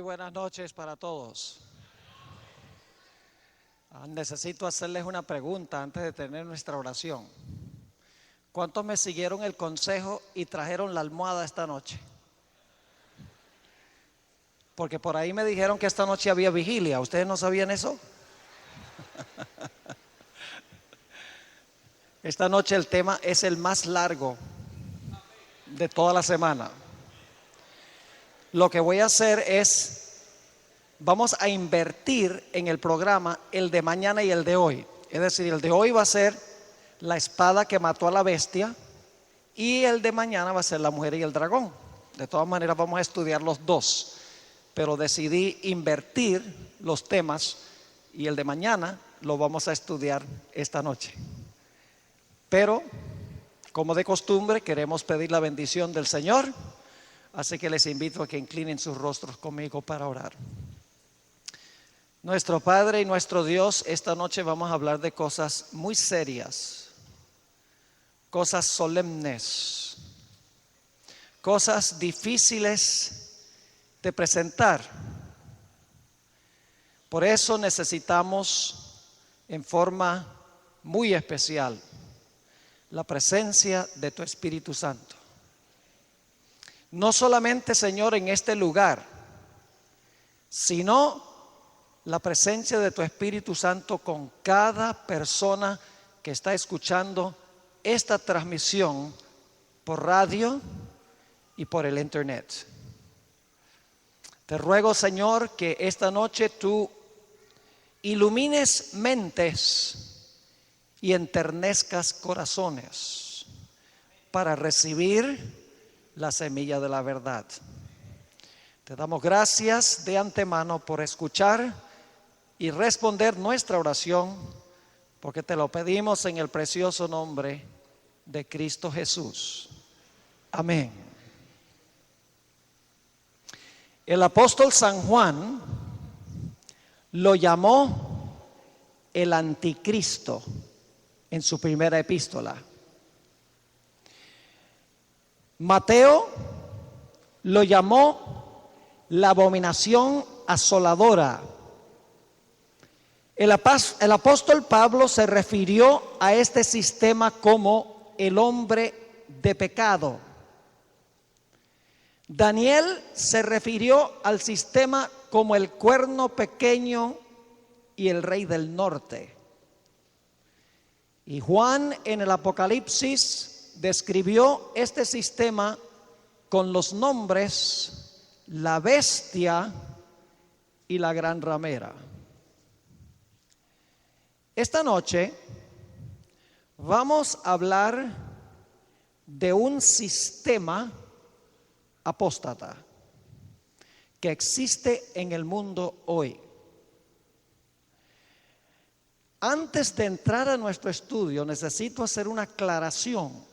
buenas noches para todos. Necesito hacerles una pregunta antes de tener nuestra oración. ¿Cuántos me siguieron el consejo y trajeron la almohada esta noche? Porque por ahí me dijeron que esta noche había vigilia. ¿Ustedes no sabían eso? Esta noche el tema es el más largo de toda la semana. Lo que voy a hacer es, vamos a invertir en el programa el de mañana y el de hoy. Es decir, el de hoy va a ser la espada que mató a la bestia y el de mañana va a ser la mujer y el dragón. De todas maneras vamos a estudiar los dos, pero decidí invertir los temas y el de mañana lo vamos a estudiar esta noche. Pero, como de costumbre, queremos pedir la bendición del Señor. Así que les invito a que inclinen sus rostros conmigo para orar. Nuestro Padre y nuestro Dios, esta noche vamos a hablar de cosas muy serias, cosas solemnes, cosas difíciles de presentar. Por eso necesitamos en forma muy especial la presencia de tu Espíritu Santo. No solamente, Señor, en este lugar, sino la presencia de tu Espíritu Santo con cada persona que está escuchando esta transmisión por radio y por el internet. Te ruego, Señor, que esta noche tú ilumines mentes y enternezcas corazones para recibir la semilla de la verdad. Te damos gracias de antemano por escuchar y responder nuestra oración, porque te lo pedimos en el precioso nombre de Cristo Jesús. Amén. El apóstol San Juan lo llamó el anticristo en su primera epístola. Mateo lo llamó la abominación asoladora. El apóstol Pablo se refirió a este sistema como el hombre de pecado. Daniel se refirió al sistema como el cuerno pequeño y el rey del norte. Y Juan en el Apocalipsis describió este sistema con los nombres la bestia y la gran ramera. Esta noche vamos a hablar de un sistema apóstata que existe en el mundo hoy. Antes de entrar a nuestro estudio, necesito hacer una aclaración.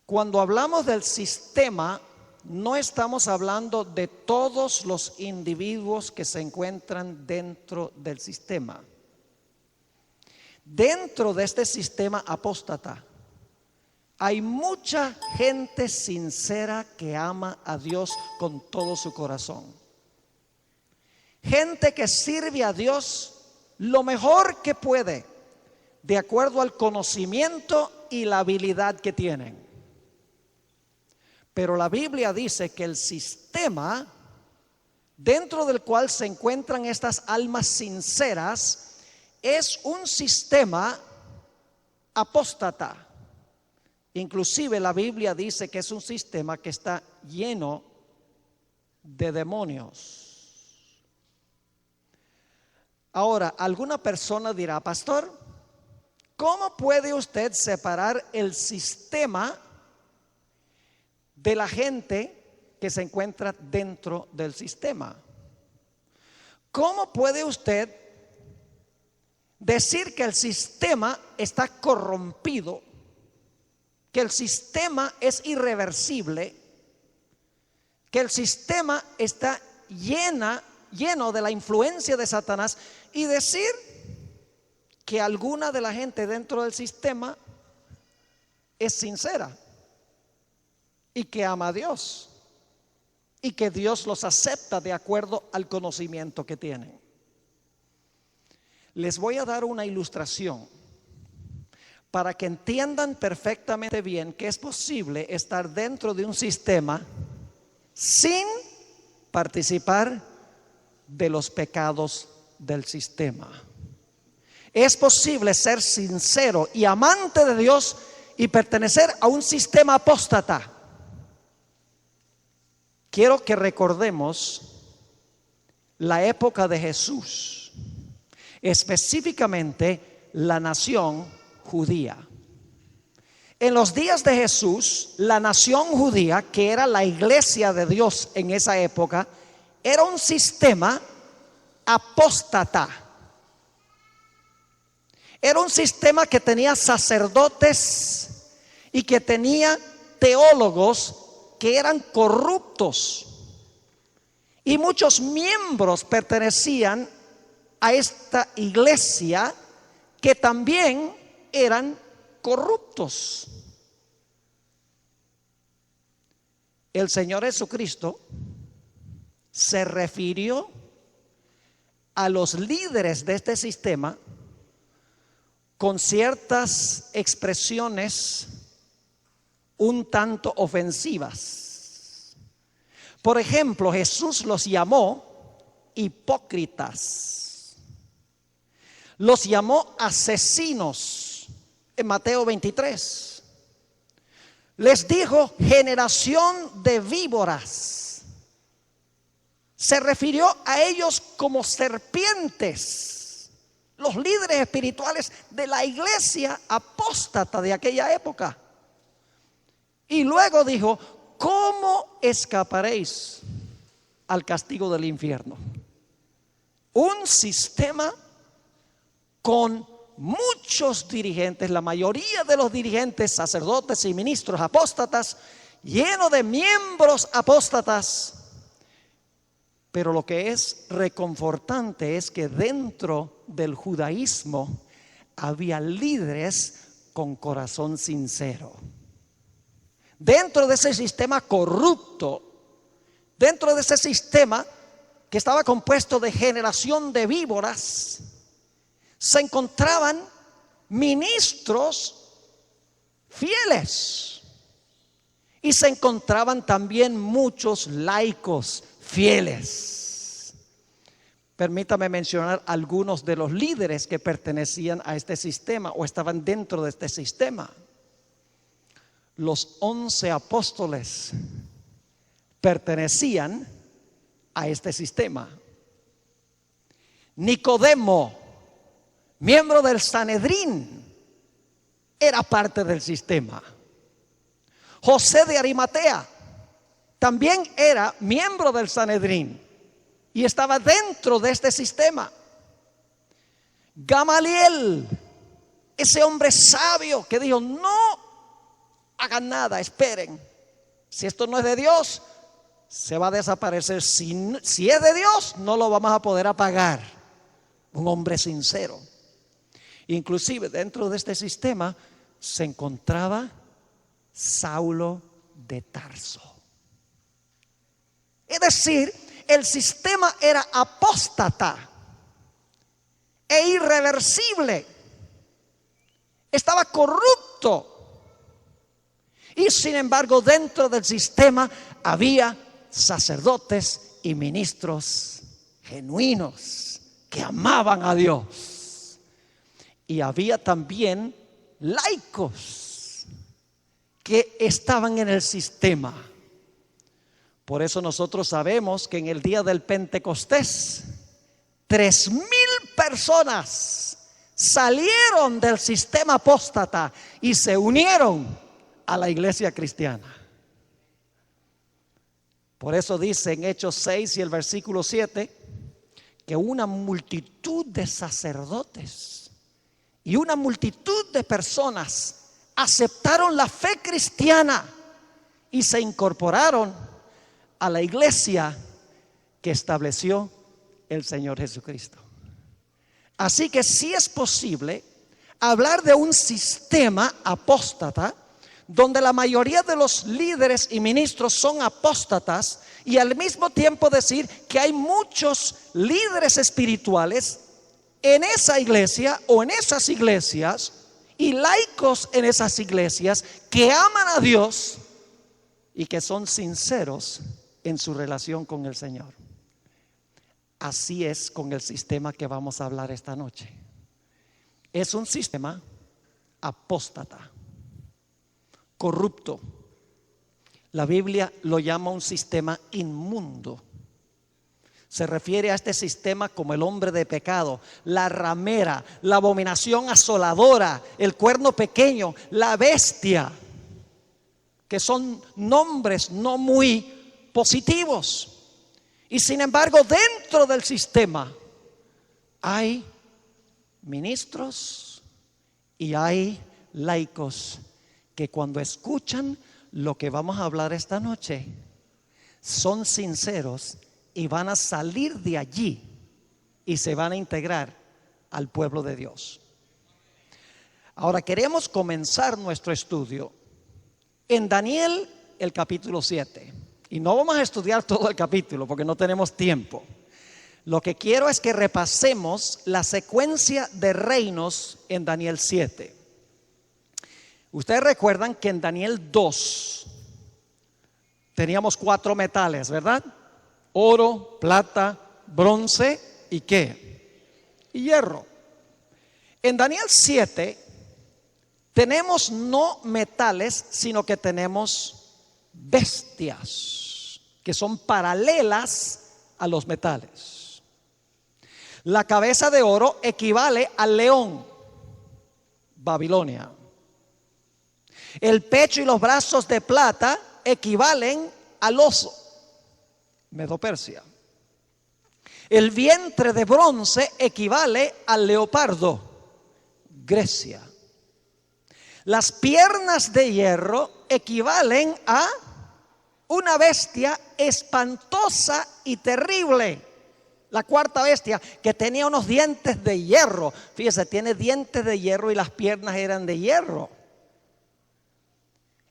Cuando hablamos del sistema, no estamos hablando de todos los individuos que se encuentran dentro del sistema. Dentro de este sistema apóstata, hay mucha gente sincera que ama a Dios con todo su corazón. Gente que sirve a Dios lo mejor que puede, de acuerdo al conocimiento y la habilidad que tienen. Pero la Biblia dice que el sistema dentro del cual se encuentran estas almas sinceras es un sistema apóstata. Inclusive la Biblia dice que es un sistema que está lleno de demonios. Ahora, alguna persona dirá: pastor, ¿cómo puede usted separar el sistema de la gente que se encuentra dentro del sistema? ¿Cómo puede usted decir que el sistema está corrompido, que el sistema es irreversible, que el sistema está lleno de la influencia de Satanás, y decir que alguna de la gente dentro del sistema es sincera y que ama a Dios? y que Dios los acepta de acuerdo al conocimiento que tienen. Les voy a dar una ilustración para que entiendan perfectamente bien que es posible estar dentro de un sistema sin participar de los pecados del sistema. Es posible ser sincero y amante de Dios y pertenecer a un sistema apóstata. Quiero que recordemos la época de Jesús, específicamente la nación judía. En los días de Jesús, la nación judía, que era la iglesia de Dios en esa época, era un sistema apóstata. Era un sistema que tenía sacerdotes y que tenía teólogos que eran corruptos. Y muchos miembros pertenecían a esta iglesia que también eran corruptos. El Señor Jesucristo se refirió a los líderes de este sistema con ciertas expresiones un tanto ofensivas. Por ejemplo, Jesús los llamó hipócritas, los llamó asesinos en Mateo 23. Les dijo generación de víboras. Se refirió a ellos como serpientes, los líderes espirituales de la iglesia apóstata de aquella época. Y luego dijo: ¿cómo escaparéis al castigo del infierno? Un sistema con muchos dirigentes, la mayoría de los dirigentes, sacerdotes y ministros apóstatas, lleno de miembros apóstatas. Pero lo que es reconfortante es que dentro del judaísmo había líderes con corazón sincero. Dentro de ese sistema corrupto, dentro de ese sistema que estaba compuesto de generación de víboras, se encontraban ministros fieles y se encontraban también muchos laicos fieles. Permítame mencionar algunos de los líderes que pertenecían a este sistema o estaban dentro de este sistema. Los 11 apóstoles pertenecían a este sistema. Nicodemo, miembro del Sanedrín, era parte del sistema. José de Arimatea también era miembro del Sanedrín y estaba dentro de este sistema. Gamaliel, ese hombre sabio que dijo: no hagan nada, esperen. Si esto no es de Dios, se va a desaparecer. Si es de Dios, no lo vamos a poder apagar. Un hombre sincero. Inclusive dentro de este sistema se encontraba Saulo de Tarso. Es decir, el sistema era apóstata e irreversible. Estaba corrupto. Y sin embargo, dentro del sistema había sacerdotes y ministros genuinos que amaban a Dios. Y había también laicos que estaban en el sistema. Por eso nosotros sabemos que en el día del Pentecostés 3,000 personas salieron del sistema apóstata y se unieron a la iglesia cristiana. Por eso dice en Hechos 6 y el versículo 7 que una multitud de sacerdotes y una multitud de personas aceptaron la fe cristiana y se incorporaron a la iglesia que estableció el Señor Jesucristo. Así que sí es posible hablar de un sistema apóstata donde la mayoría de los líderes y ministros son apóstatas, y al mismo tiempo decir que hay muchos líderes espirituales en esa iglesia o en esas iglesias y laicos en esas iglesias que aman a Dios y que son sinceros en su relación con el Señor. Así es con el sistema que vamos a hablar esta noche. Es un sistema apóstata, corrupto. La Biblia lo llama un sistema inmundo. Se refiere a este sistema como el hombre de pecado, la ramera, la abominación asoladora, el cuerno pequeño, la bestia, que son nombres no muy positivos. Y sin embargo, dentro del sistema hay ministros y hay laicos que cuando escuchan lo que vamos a hablar esta noche, son sinceros y van a salir de allí y se van a integrar al pueblo de Dios. Ahora queremos comenzar nuestro estudio en Daniel, el capítulo 7. Y no vamos a estudiar todo el capítulo porque no tenemos tiempo. Lo que quiero es que repasemos la secuencia de reinos en Daniel 7. Ustedes recuerdan que en Daniel 2 teníamos 4 metales, ¿verdad? Oro, plata, bronce y ¿qué? Y hierro. En Daniel 7 tenemos no metales, sino que tenemos bestias que son paralelas a los metales. La cabeza de oro equivale al león, Babilonia. El pecho y los brazos de plata equivalen al oso, Medo-Persia. El vientre de bronce equivale al leopardo, Grecia. Las piernas de hierro equivalen a una bestia espantosa y terrible, la cuarta bestia, que tenía unos dientes de hierro. Fíjese, tiene dientes de hierro y las piernas eran de hierro.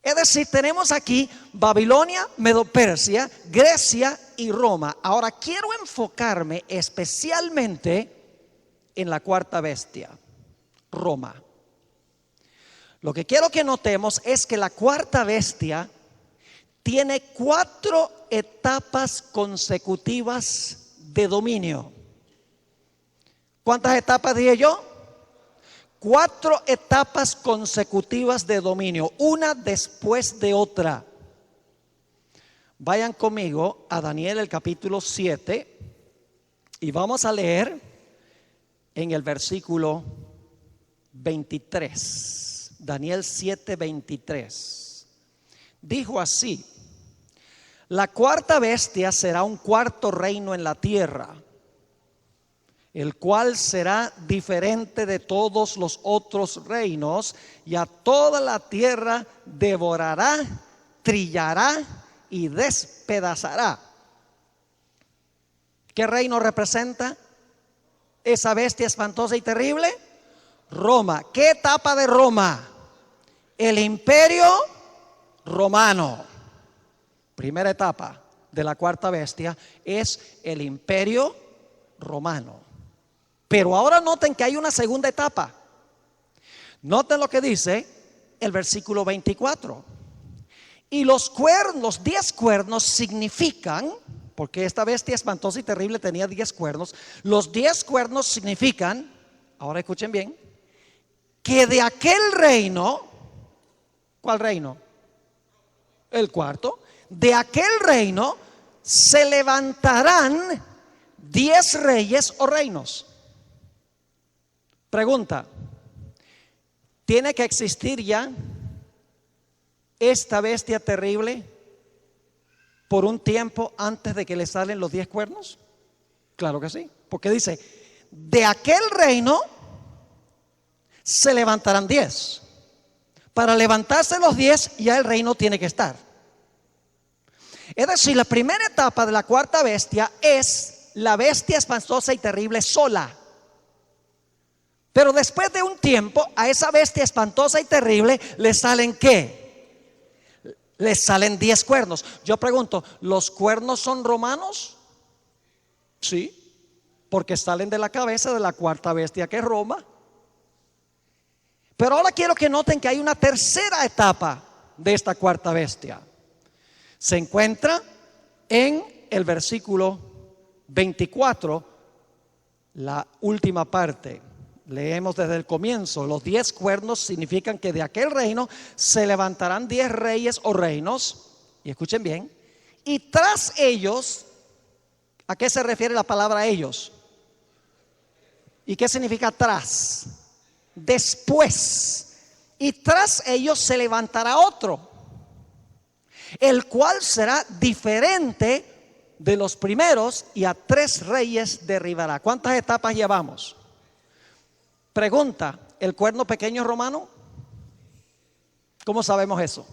Es decir, tenemos aquí Babilonia, Medo-Persia, Grecia y Roma. Ahora quiero enfocarme especialmente en la cuarta bestia, Roma. Lo que quiero que notemos es que la cuarta bestia tiene 4 etapas consecutivas de dominio. ¿Cuántas etapas dije yo? 4 etapas consecutivas de dominio, una después de otra. Vayan conmigo a Daniel el capítulo 7 y vamos a leer en el versículo 23. Daniel 7, 23. Dijo así: la cuarta bestia será un cuarto reino en la tierra, el cual será diferente de todos los otros reinos, y a toda la tierra devorará, trillará y despedazará. ¿Qué reino representa esa bestia espantosa y terrible? Roma. ¿Qué etapa de Roma? El imperio romano. Primera etapa de la cuarta bestia es el imperio romano. Pero ahora noten que hay una segunda etapa. Noten lo que dice el versículo 24. Y los 10 cuernos significan, porque esta bestia espantosa y terrible tenía 10 cuernos, los 10 cuernos significan, ahora escuchen bien, que de aquel reino, ¿cuál reino? El cuarto. De aquel reino se levantarán 10 reyes o reinos. Pregunta: ¿tiene que existir ya esta bestia terrible por un tiempo antes de que le salen los 10 cuernos? Claro que sí, porque dice: de aquel reino se levantarán 10. Para levantarse los 10 ya el reino tiene que estar. Es decir, la primera etapa de la cuarta bestia es la bestia espantosa y terrible sola. Pero después de un tiempo a esa bestia espantosa y terrible le salen ¿qué? Le salen 10 cuernos. Yo pregunto, ¿los cuernos son romanos? Sí, porque salen de la cabeza de la cuarta bestia, que es Roma. Pero ahora quiero que noten que hay una tercera etapa de esta cuarta bestia. Se encuentra en el versículo 24, la última parte. Leemos desde el comienzo. Los 10 cuernos significan que de aquel reino se levantarán 10 reyes o reinos. Y escuchen bien. Y tras ellos, ¿a qué se refiere la palabra ellos? ¿Y qué significa tras? Después. Y tras ellos se levantará otro, el cual será diferente de los primeros, y a 3 reyes derribará. ¿Cuántas etapas llevamos? Pregunta, ¿el cuerno pequeño es romano? ¿Cómo sabemos eso?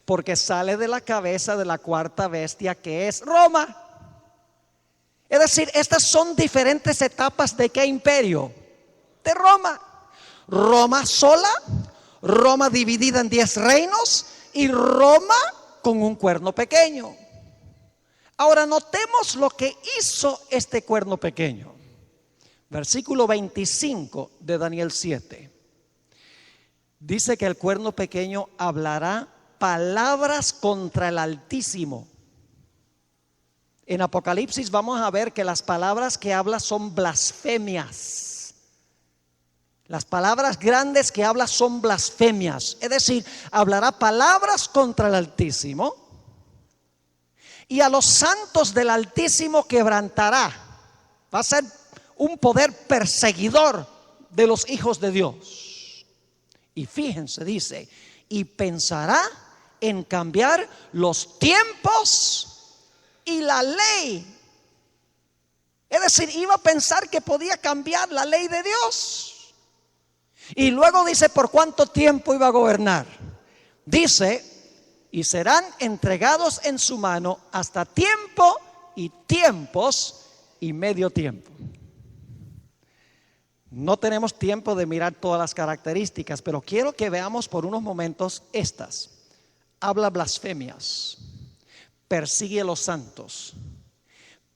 Porque sale de la cabeza de la cuarta bestia, que es Roma. Es decir, estas son diferentes etapas ¿de qué imperio? De Roma. Roma sola, Roma dividida en 10 reinos y Roma con un cuerno pequeño. Ahora notemos lo que hizo este cuerno pequeño. Versículo 25 de Daniel 7. Dice que el cuerno pequeño hablará palabras contra el Altísimo. En Apocalipsis vamos a ver que las palabras que habla son blasfemias. Las palabras grandes que habla son blasfemias. Es decir, hablará palabras contra el Altísimo. Y a los santos del Altísimo quebrantará. Va a ser un poder perseguidor de los hijos de Dios. Y fíjense, dice, y pensará en cambiar los tiempos y la ley. Es decir, iba a pensar que podía cambiar la ley de Dios. Y luego dice por cuánto tiempo iba a gobernar. Dice, y serán entregados en su mano hasta tiempo y tiempos y medio tiempo. No tenemos tiempo de mirar todas las características, pero quiero que veamos por unos momentos estas. Habla blasfemias, persigue a los santos,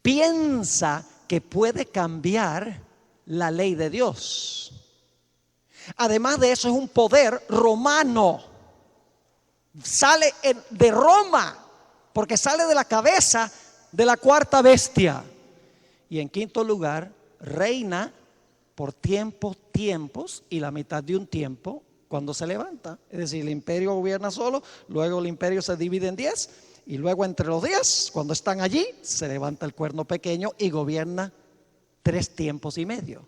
piensa que puede cambiar la ley de Dios. Además de eso, es un poder romano. Sale de Roma, porque sale de la cabeza de la cuarta bestia. Y en quinto lugar, reina por tiempos y la mitad de un tiempo cuando se levanta. Es decir, el imperio gobierna solo, luego el imperio se divide en 10 y luego entre los 10, cuando están allí, se levanta el cuerno pequeño y gobierna 3 tiempos y medio.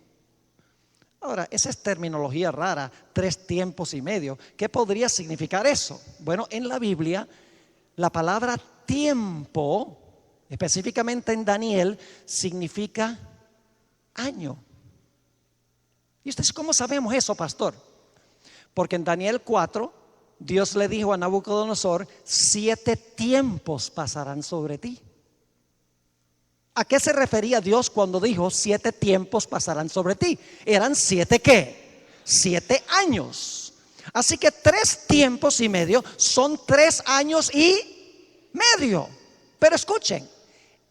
Ahora, esa es terminología rara, 3 tiempos y medio. ¿Qué podría significar eso? Bueno, en la Biblia, la palabra tiempo, específicamente en Daniel, significa año. ¿Y ustedes cómo sabemos eso, pastor? Porque en Daniel 4, Dios le dijo a Nabucodonosor, 7 tiempos pasarán sobre ti. ¿A qué se refería Dios cuando dijo 7 tiempos pasarán sobre ti? Eran 7 ¿qué? 7 años. Así que 3 tiempos y medio son 3 años y medio. Pero escuchen,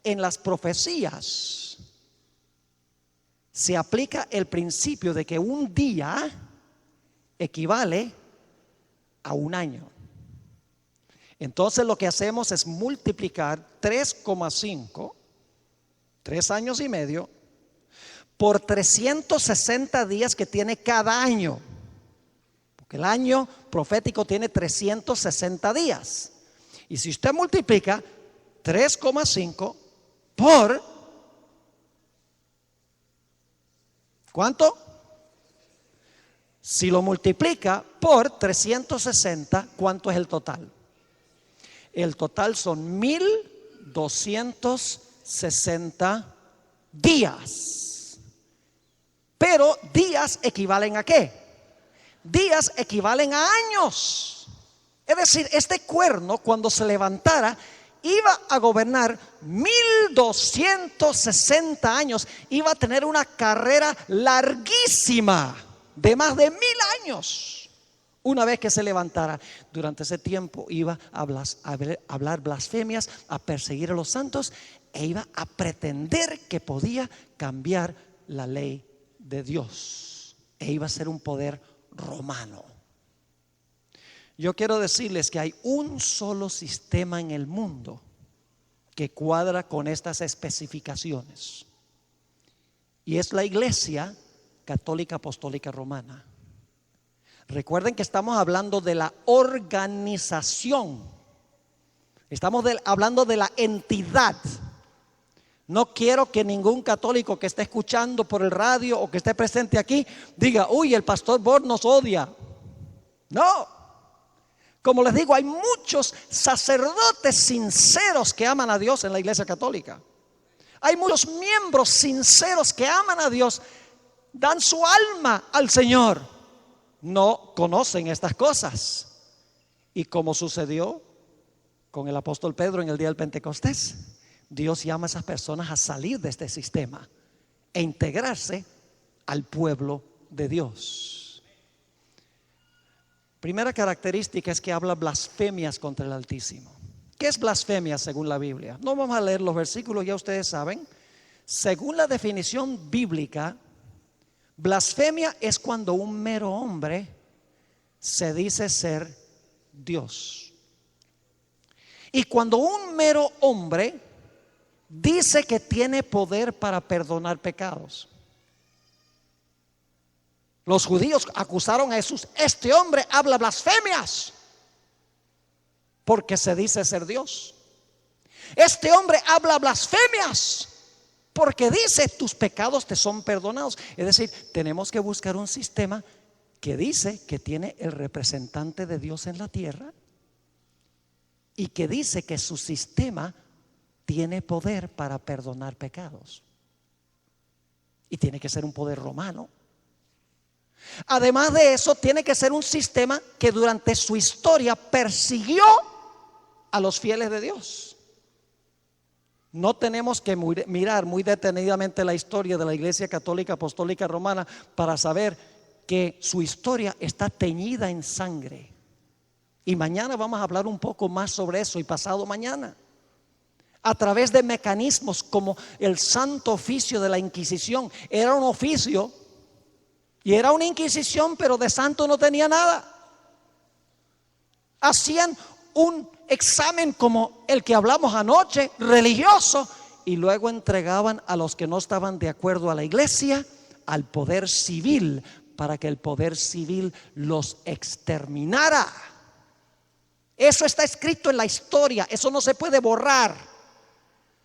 en las profecías se aplica el principio de que un día equivale a un año. Entonces lo que hacemos es multiplicar 3,5, 3 años y medio, por 360 días que tiene cada año. Porque el año profético tiene 360 días. Y si usted multiplica 3,5 por ¿cuánto? Si lo multiplica por 360, ¿cuánto es el total? El total son 1260 días. Pero días equivalen ¿a qué? Días equivalen a años. Es decir, este cuerno cuando se levantara iba a gobernar 1260 años, iba a tener una carrera larguísima de más de 1000 años. Una vez que se levantara, durante ese tiempo iba a hablar blasfemias, a perseguir a los santos e iba a pretender que podía cambiar la ley de Dios. E iba a ser un poder romano. Yo quiero decirles que hay un solo sistema en el mundo que cuadra con estas especificaciones. Y es la Iglesia Católica Apostólica Romana. Recuerden que estamos hablando de la organización. Estamos hablando de la entidad. No quiero que ningún católico que esté escuchando por el radio o que esté presente aquí diga: uy, el pastor Bohr nos odia. No. Como les digo, hay muchos sacerdotes sinceros que aman a Dios en la Iglesia Católica. Hay muchos miembros sinceros que aman a Dios, dan su alma al Señor. No conocen estas cosas. Y como sucedió con el apóstol Pedro en el día del Pentecostés, Dios llama a esas personas a salir de este sistema e integrarse al pueblo de Dios. Primera característica es que habla blasfemias contra el Altísimo. ¿Qué es blasfemia según la Biblia? No vamos a leer los versículos, ya ustedes saben. Según la definición bíblica, blasfemia es cuando un mero hombre se dice ser Dios. Y cuando un mero hombre dice que tiene poder para perdonar pecados. Los judíos acusaron a Jesús: este hombre habla blasfemias porque se dice ser Dios. Este hombre habla blasfemias porque dice: tus pecados te son perdonados. Es decir, tenemos que buscar un sistema que dice que tiene el representante de Dios en la tierra y que dice que su sistema tiene poder para perdonar pecados. Y tiene que ser un poder romano. Además de eso, tiene que ser un sistema que durante su historia persiguió a los fieles de Dios. No tenemos que mirar muy detenidamente la historia de la Iglesia Católica Apostólica Romana para saber que su historia está teñida en sangre. Y mañana vamos a hablar un poco más sobre eso, y pasado mañana. A través de mecanismos como el Santo Oficio de la Inquisición. Era un oficio y era una inquisición, pero de santo no tenía nada. Hacían un examen como el que hablamos anoche, religioso, y luego entregaban a los que no estaban de acuerdo a la iglesia al poder civil, para que el poder civil los exterminara. Eso está escrito en la historia, eso no se puede borrar.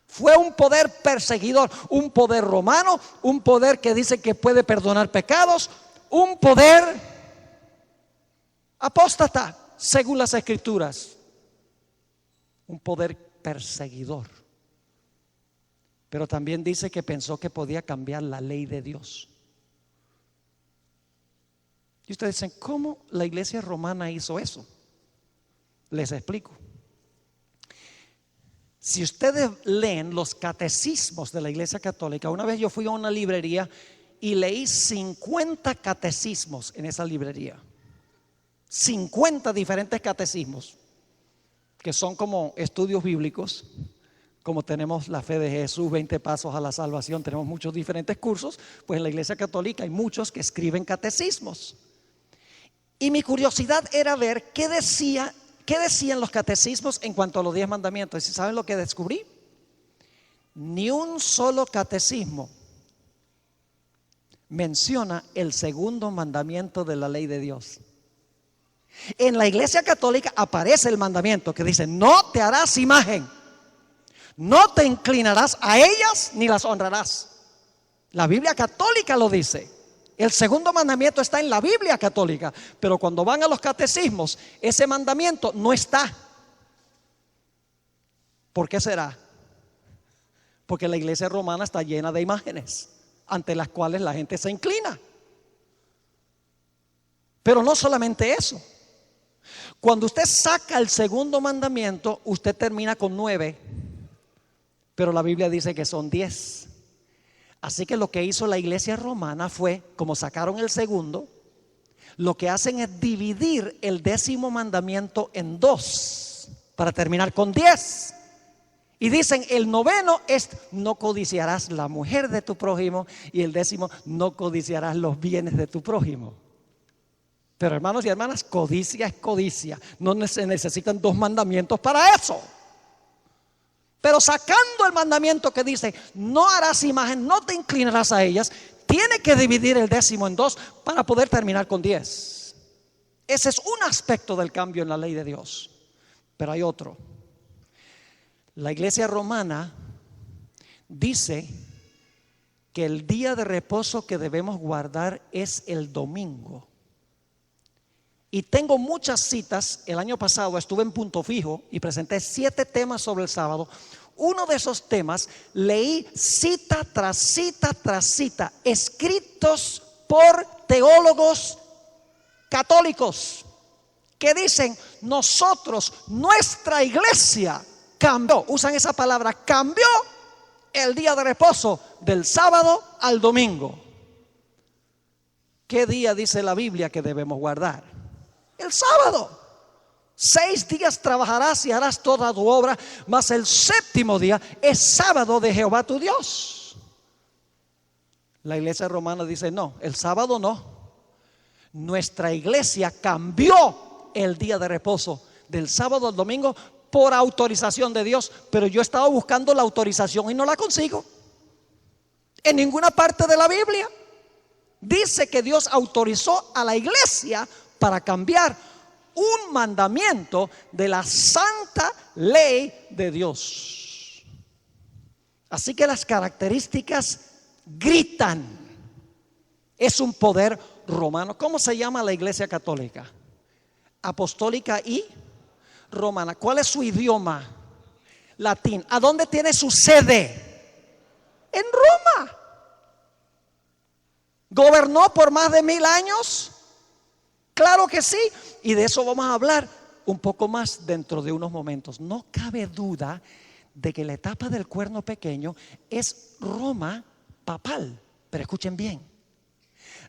Fue un poder perseguidor, un poder romano, un poder que dice que puede perdonar pecados, un poder apóstata según las escrituras, un poder perseguidor. Pero también dice que pensó que podía cambiar la ley de Dios. Y ustedes dicen: ¿cómo la iglesia romana hizo eso? Les explico. Si ustedes leen los catecismos de la Iglesia Católica, una vez yo fui a una librería y leí 50 catecismos en esa librería. 50 diferentes catecismos, que son como estudios bíblicos. Como tenemos la fe de Jesús, 20 pasos a la salvación, tenemos muchos diferentes cursos. Pues en la Iglesia Católica hay muchos que escriben catecismos. Y mi curiosidad era ver qué decían los catecismos en cuanto a los 10 mandamientos. ¿Y saben lo que descubrí? Ni un solo catecismo menciona el segundo mandamiento de la ley de Dios. En la Iglesia Católica aparece el mandamiento que dice: no te harás imagen, no te inclinarás a ellas ni las honrarás. La Biblia Católica lo dice. El segundo mandamiento está en la Biblia Católica, pero cuando van a los catecismos, ese mandamiento no está. ¿Por qué será? Porque la iglesia romana está llena de imágenes ante las cuales la gente se inclina. Pero no solamente eso. Cuando usted saca el segundo mandamiento, usted termina con 9, pero la Biblia dice que son 10. Así que lo que hizo la iglesia romana fue, como sacaron el segundo, lo que hacen es dividir el 10º mandamiento en 2 para terminar con 10. Y dicen, el 9º es: no codiciarás la mujer de tu prójimo, y el 10º: no codiciarás los bienes de tu prójimo. Pero hermanos y hermanas, codicia es codicia. No se necesitan 2 mandamientos para eso. Pero sacando el mandamiento que dice: no harás imagen, no te inclinarás a ellas, tiene que dividir el 10º en 2 para poder terminar con 10. Ese es un aspecto del cambio en la ley de Dios. Pero hay otro. La iglesia romana dice que el día de reposo que debemos guardar es el domingo. Y tengo muchas citas. El año pasado estuve en Punto Fijo y presenté 7 temas sobre el sábado. Uno de esos temas leí cita tras cita tras cita, escritos por teólogos católicos, que dicen: nosotros, nuestra iglesia cambió, usan esa palabra, cambió el día de reposo del sábado al domingo. ¿Qué día dice la Biblia que debemos guardar? El sábado. 6 días trabajarás y harás toda tu obra, mas el 7º día es sábado de Jehová tu Dios. La iglesia romana dice: no, el sábado no. Nuestra iglesia cambió el día de reposo del sábado al domingo por autorización de Dios. Pero yo he estado buscando la autorización y no la consigo. En ninguna parte de la Biblia dice que Dios autorizó a la iglesia para cambiar un mandamiento de la santa ley de Dios. Así que las características gritan. Es un poder romano. ¿Cómo se llama la iglesia católica? Apostólica y romana. ¿Cuál es su idioma? Latín. ¿A dónde tiene su sede? En Roma. ¿Gobernó por más de 1000 años? Claro que sí. Y de eso vamos a hablar un poco más dentro de unos momentos. No cabe duda de que la etapa del cuerno pequeño es Roma papal. Pero escuchen bien.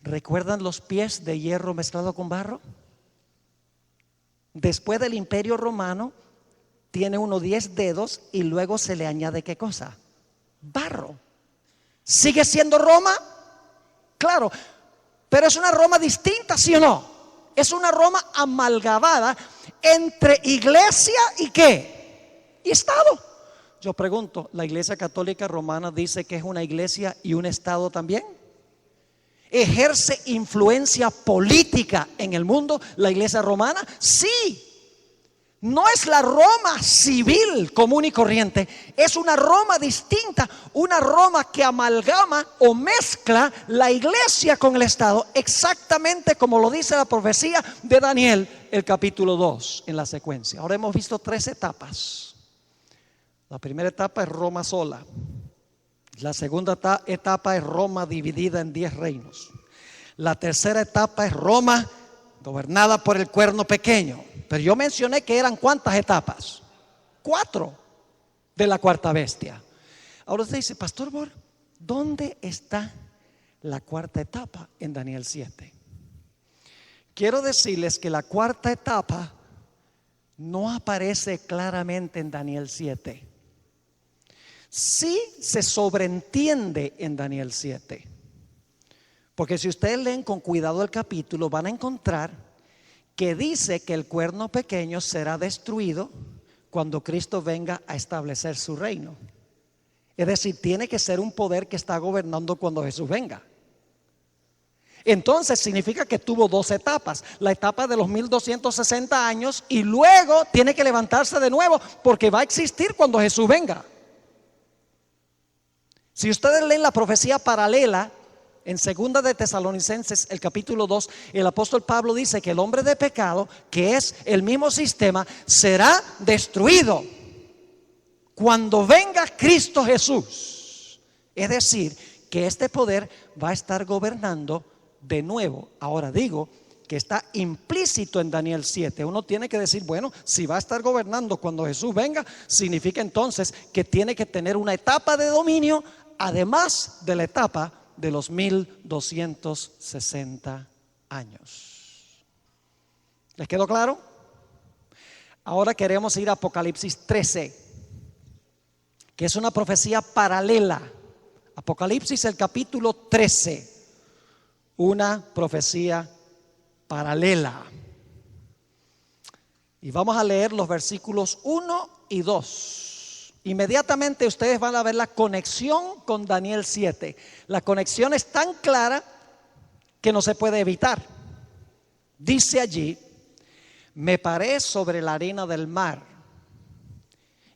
¿Recuerdan los pies de hierro mezclado con barro? Después del Imperio Romano tiene uno 10 dedos y luego se le añade ¿qué cosa? Barro. ¿Sigue siendo Roma? Claro, pero es una Roma distinta, ¿sí o no? Es una Roma amalgamada entre iglesia y ¿qué? Y Estado. Yo pregunto, ¿la iglesia católica romana dice que es una iglesia y un Estado también? ¿Ejerce influencia política en el mundo la iglesia romana? Sí. No es la Roma civil común y corriente, es una Roma distinta, una Roma que amalgama o mezcla la iglesia con el Estado, exactamente como lo dice la profecía de Daniel, el capítulo 2 en la secuencia. Ahora hemos visto 3 etapas. La primera etapa es Roma sola. La segunda etapa es Roma dividida en 10 reinos. La tercera etapa es Roma gobernada por el cuerno pequeño. Pero yo mencioné que eran ¿cuántas etapas? 4 de la cuarta bestia. Ahora usted dice: Pastor Bor, ¿dónde está la cuarta etapa en Daniel 7? Quiero decirles que la cuarta etapa no aparece claramente en Daniel 7. Sí se sobreentiende en Daniel 7. Porque si ustedes leen con cuidado el capítulo, van a encontrar que dice que el cuerno pequeño será destruido cuando Cristo venga a establecer su reino. Es decir, tiene que ser un poder que está gobernando cuando Jesús venga. Entonces significa que tuvo 2 etapas. La etapa de los 1260 años y luego tiene que levantarse de nuevo porque va a existir cuando Jesús venga. Si ustedes leen la profecía paralela en 2 de Tesalonicenses, el capítulo 2, el apóstol Pablo dice que el hombre de pecado, que es el mismo sistema, será destruido cuando venga Cristo Jesús. Es decir, que este poder va a estar gobernando de nuevo. Ahora digo que está implícito en Daniel 7. Uno tiene que decir, bueno, si va a estar gobernando cuando Jesús venga, significa entonces que tiene que tener una etapa de dominio, además de la etapa de los 1260 años. ¿Les quedó claro? Ahora queremos ir a Apocalipsis 13, que es una profecía paralela. Apocalipsis, el capítulo 13, una profecía paralela. Y vamos a leer los versículos 1 y 2. Inmediatamente ustedes van a ver la conexión con Daniel 7. La conexión es tan clara que no se puede evitar. Dice allí: me paré sobre la arena del mar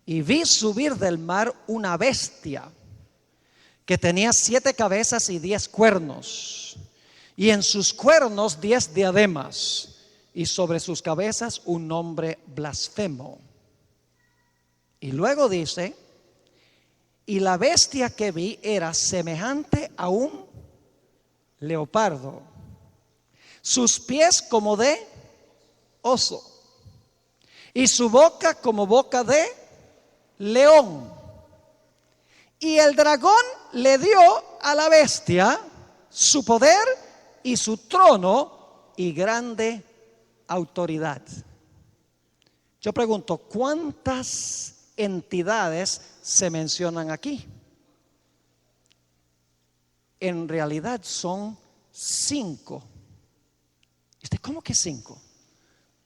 y vi subir del mar una bestia que tenía 7 cabezas y 10 cuernos, y en sus cuernos 10 diademas, y sobre sus cabezas un nombre blasfemo. Y luego dice: y la bestia que vi era semejante a un leopardo, sus pies como de oso, y su boca como boca de león. Y el dragón le dio a la bestia su poder y su trono y grande autoridad. Yo pregunto, ¿cuántas entidades se mencionan aquí? En realidad son 5. ¿Cómo que 5?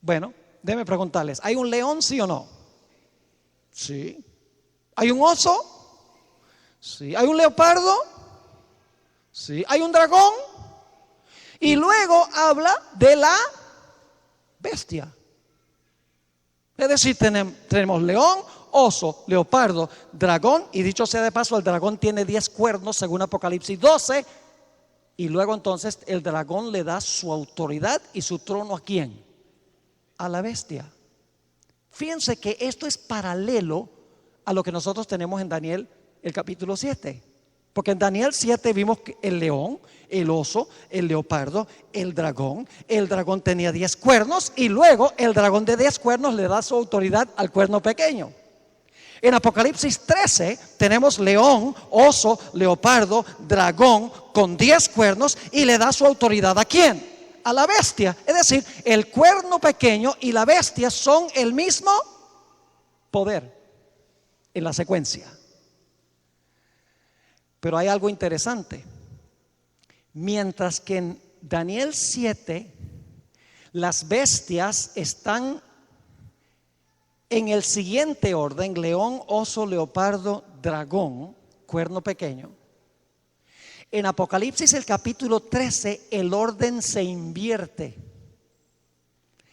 Bueno, déjenme preguntarles, ¿hay un león, sí o no? Sí. ¿Hay un oso? Sí. ¿Hay un leopardo? Sí. ¿Hay un dragón? Y luego habla de la bestia. Es decir, tenemos león, oso, leopardo, dragón. Y dicho sea de paso, el dragón tiene 10 cuernos según Apocalipsis 12. Y luego entonces el dragón le da su autoridad y su trono ¿a quién? A la bestia. Fíjense que esto es paralelo a lo que nosotros tenemos en Daniel, el capítulo 7. Porque en Daniel 7 vimos que el león, el oso, el leopardo, el dragón tenía 10 cuernos, y luego el dragón de 10 cuernos le da su autoridad al cuerno pequeño. En Apocalipsis 13 tenemos león, oso, leopardo, dragón con 10 cuernos, y le da su autoridad ¿a quién? A la bestia. Es decir, el cuerno pequeño y la bestia son el mismo poder en la secuencia. Pero hay algo interesante. Mientras que en Daniel 7 las bestias están en el siguiente orden: león, oso, leopardo, dragón, cuerno pequeño. En Apocalipsis el capítulo 13 el orden se invierte.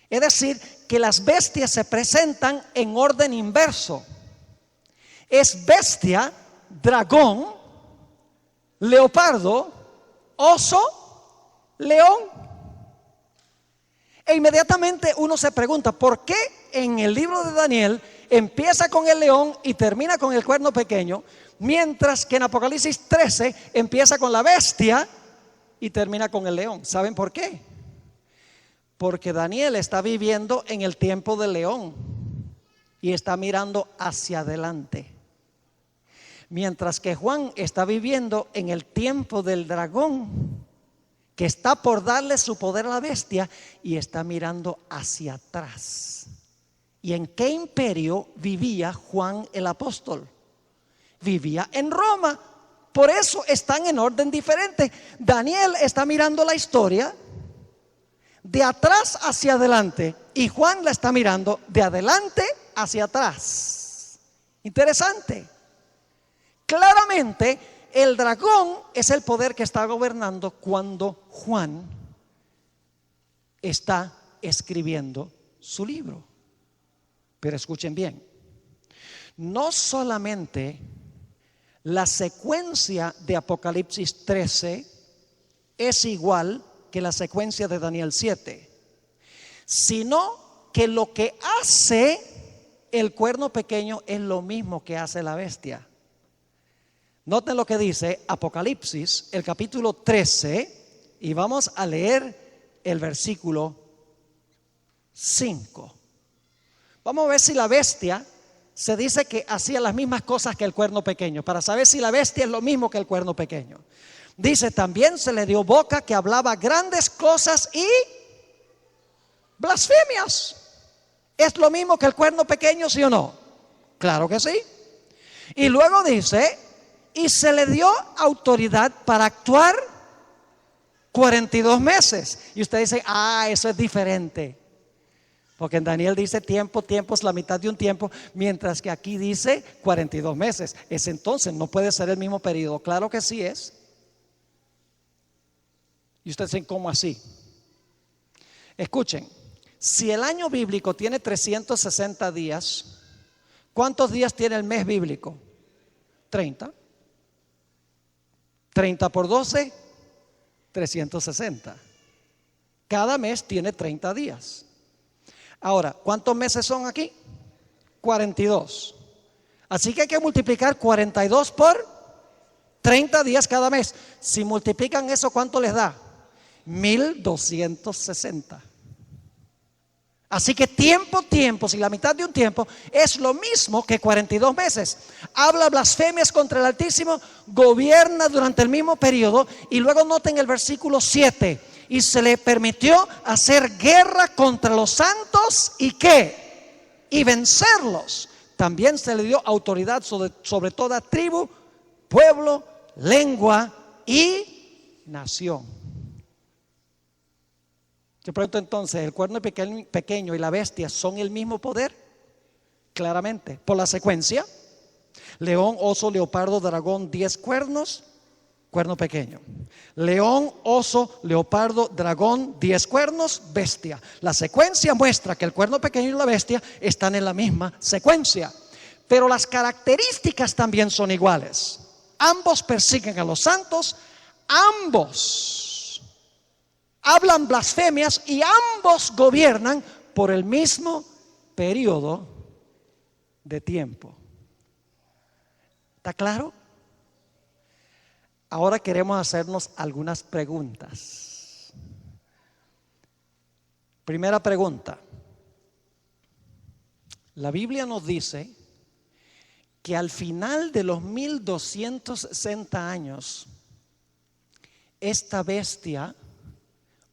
Es decir, que las bestias se presentan en orden inverso. Es bestia, dragón, leopardo, oso, león. E inmediatamente uno se pregunta, ¿por qué en el libro de Daniel empieza con el león y termina con el cuerno pequeño, mientras que en Apocalipsis 13 empieza con la bestia y termina con el león? ¿Saben por qué? Porque Daniel está viviendo en el tiempo del león y está mirando hacia adelante, mientras que Juan está viviendo en el tiempo del dragón, que está por darle su poder a la bestia, y está mirando hacia atrás. ¿Y en qué imperio vivía Juan el apóstol? Vivía en Roma. Por eso están en orden diferente. Daniel está mirando la historia de atrás hacia adelante, y Juan la está mirando de adelante hacia atrás. Interesante. Claramente el dragón es el poder que está gobernando cuando Juan está escribiendo su libro. Pero escuchen bien, no solamente la secuencia de Apocalipsis 13 es igual que la secuencia de Daniel 7, sino que lo que hace el cuerno pequeño es lo mismo que hace la bestia. Noten lo que dice Apocalipsis, el capítulo 13, y vamos a leer el versículo 5. Vamos a ver si la bestia se dice que hacía las mismas cosas que el cuerno pequeño, para saber si la bestia es lo mismo que el cuerno pequeño. Dice: también se le dio boca que hablaba grandes cosas y blasfemias. ¿Es lo mismo que el cuerno pequeño, sí o no? Claro que sí. Y luego dice, y se le dio autoridad para actuar 42 meses. Y usted dice, eso es diferente. Porque en Daniel dice tiempo es la mitad de un tiempo, mientras que aquí dice 42 meses. Es entonces, no puede ser el mismo periodo. Claro que sí es. Y ustedes dicen, ¿cómo así? Escuchen, si el año bíblico tiene 360 días, ¿cuántos días tiene el mes bíblico? 30. 30 por 12, 360. Cada mes tiene 30 días. Ahora, ¿cuántos meses son aquí? 42. Así que hay que multiplicar 42 por 30 días cada mes. Si multiplican eso, ¿cuánto les da? 1260. Así que tiempo, si la mitad de un tiempo es lo mismo que 42 meses. Habla blasfemias contra el Altísimo, gobierna durante el mismo periodo. Y luego noten el versículo 7. Y se le permitió hacer guerra contra los santos y ¿qué? Y vencerlos. También se le dio autoridad sobre toda tribu, pueblo, lengua y nación. Yo pregunto entonces, ¿el cuerno pequeño y la bestia son el mismo poder? Claramente, por la secuencia: león, oso, leopardo, dragón, 10 cuernos, cuerno pequeño. León, oso, leopardo, dragón, 10 cuernos, bestia. La secuencia muestra que el cuerno pequeño y la bestia están en la misma secuencia, pero las características también son iguales. Ambos persiguen a los santos, ambos hablan blasfemias y ambos gobiernan por el mismo periodo de tiempo. ¿Está claro? Ahora queremos hacernos algunas preguntas. Primera pregunta. La Biblia nos dice que al final de los 1260 años, esta bestia,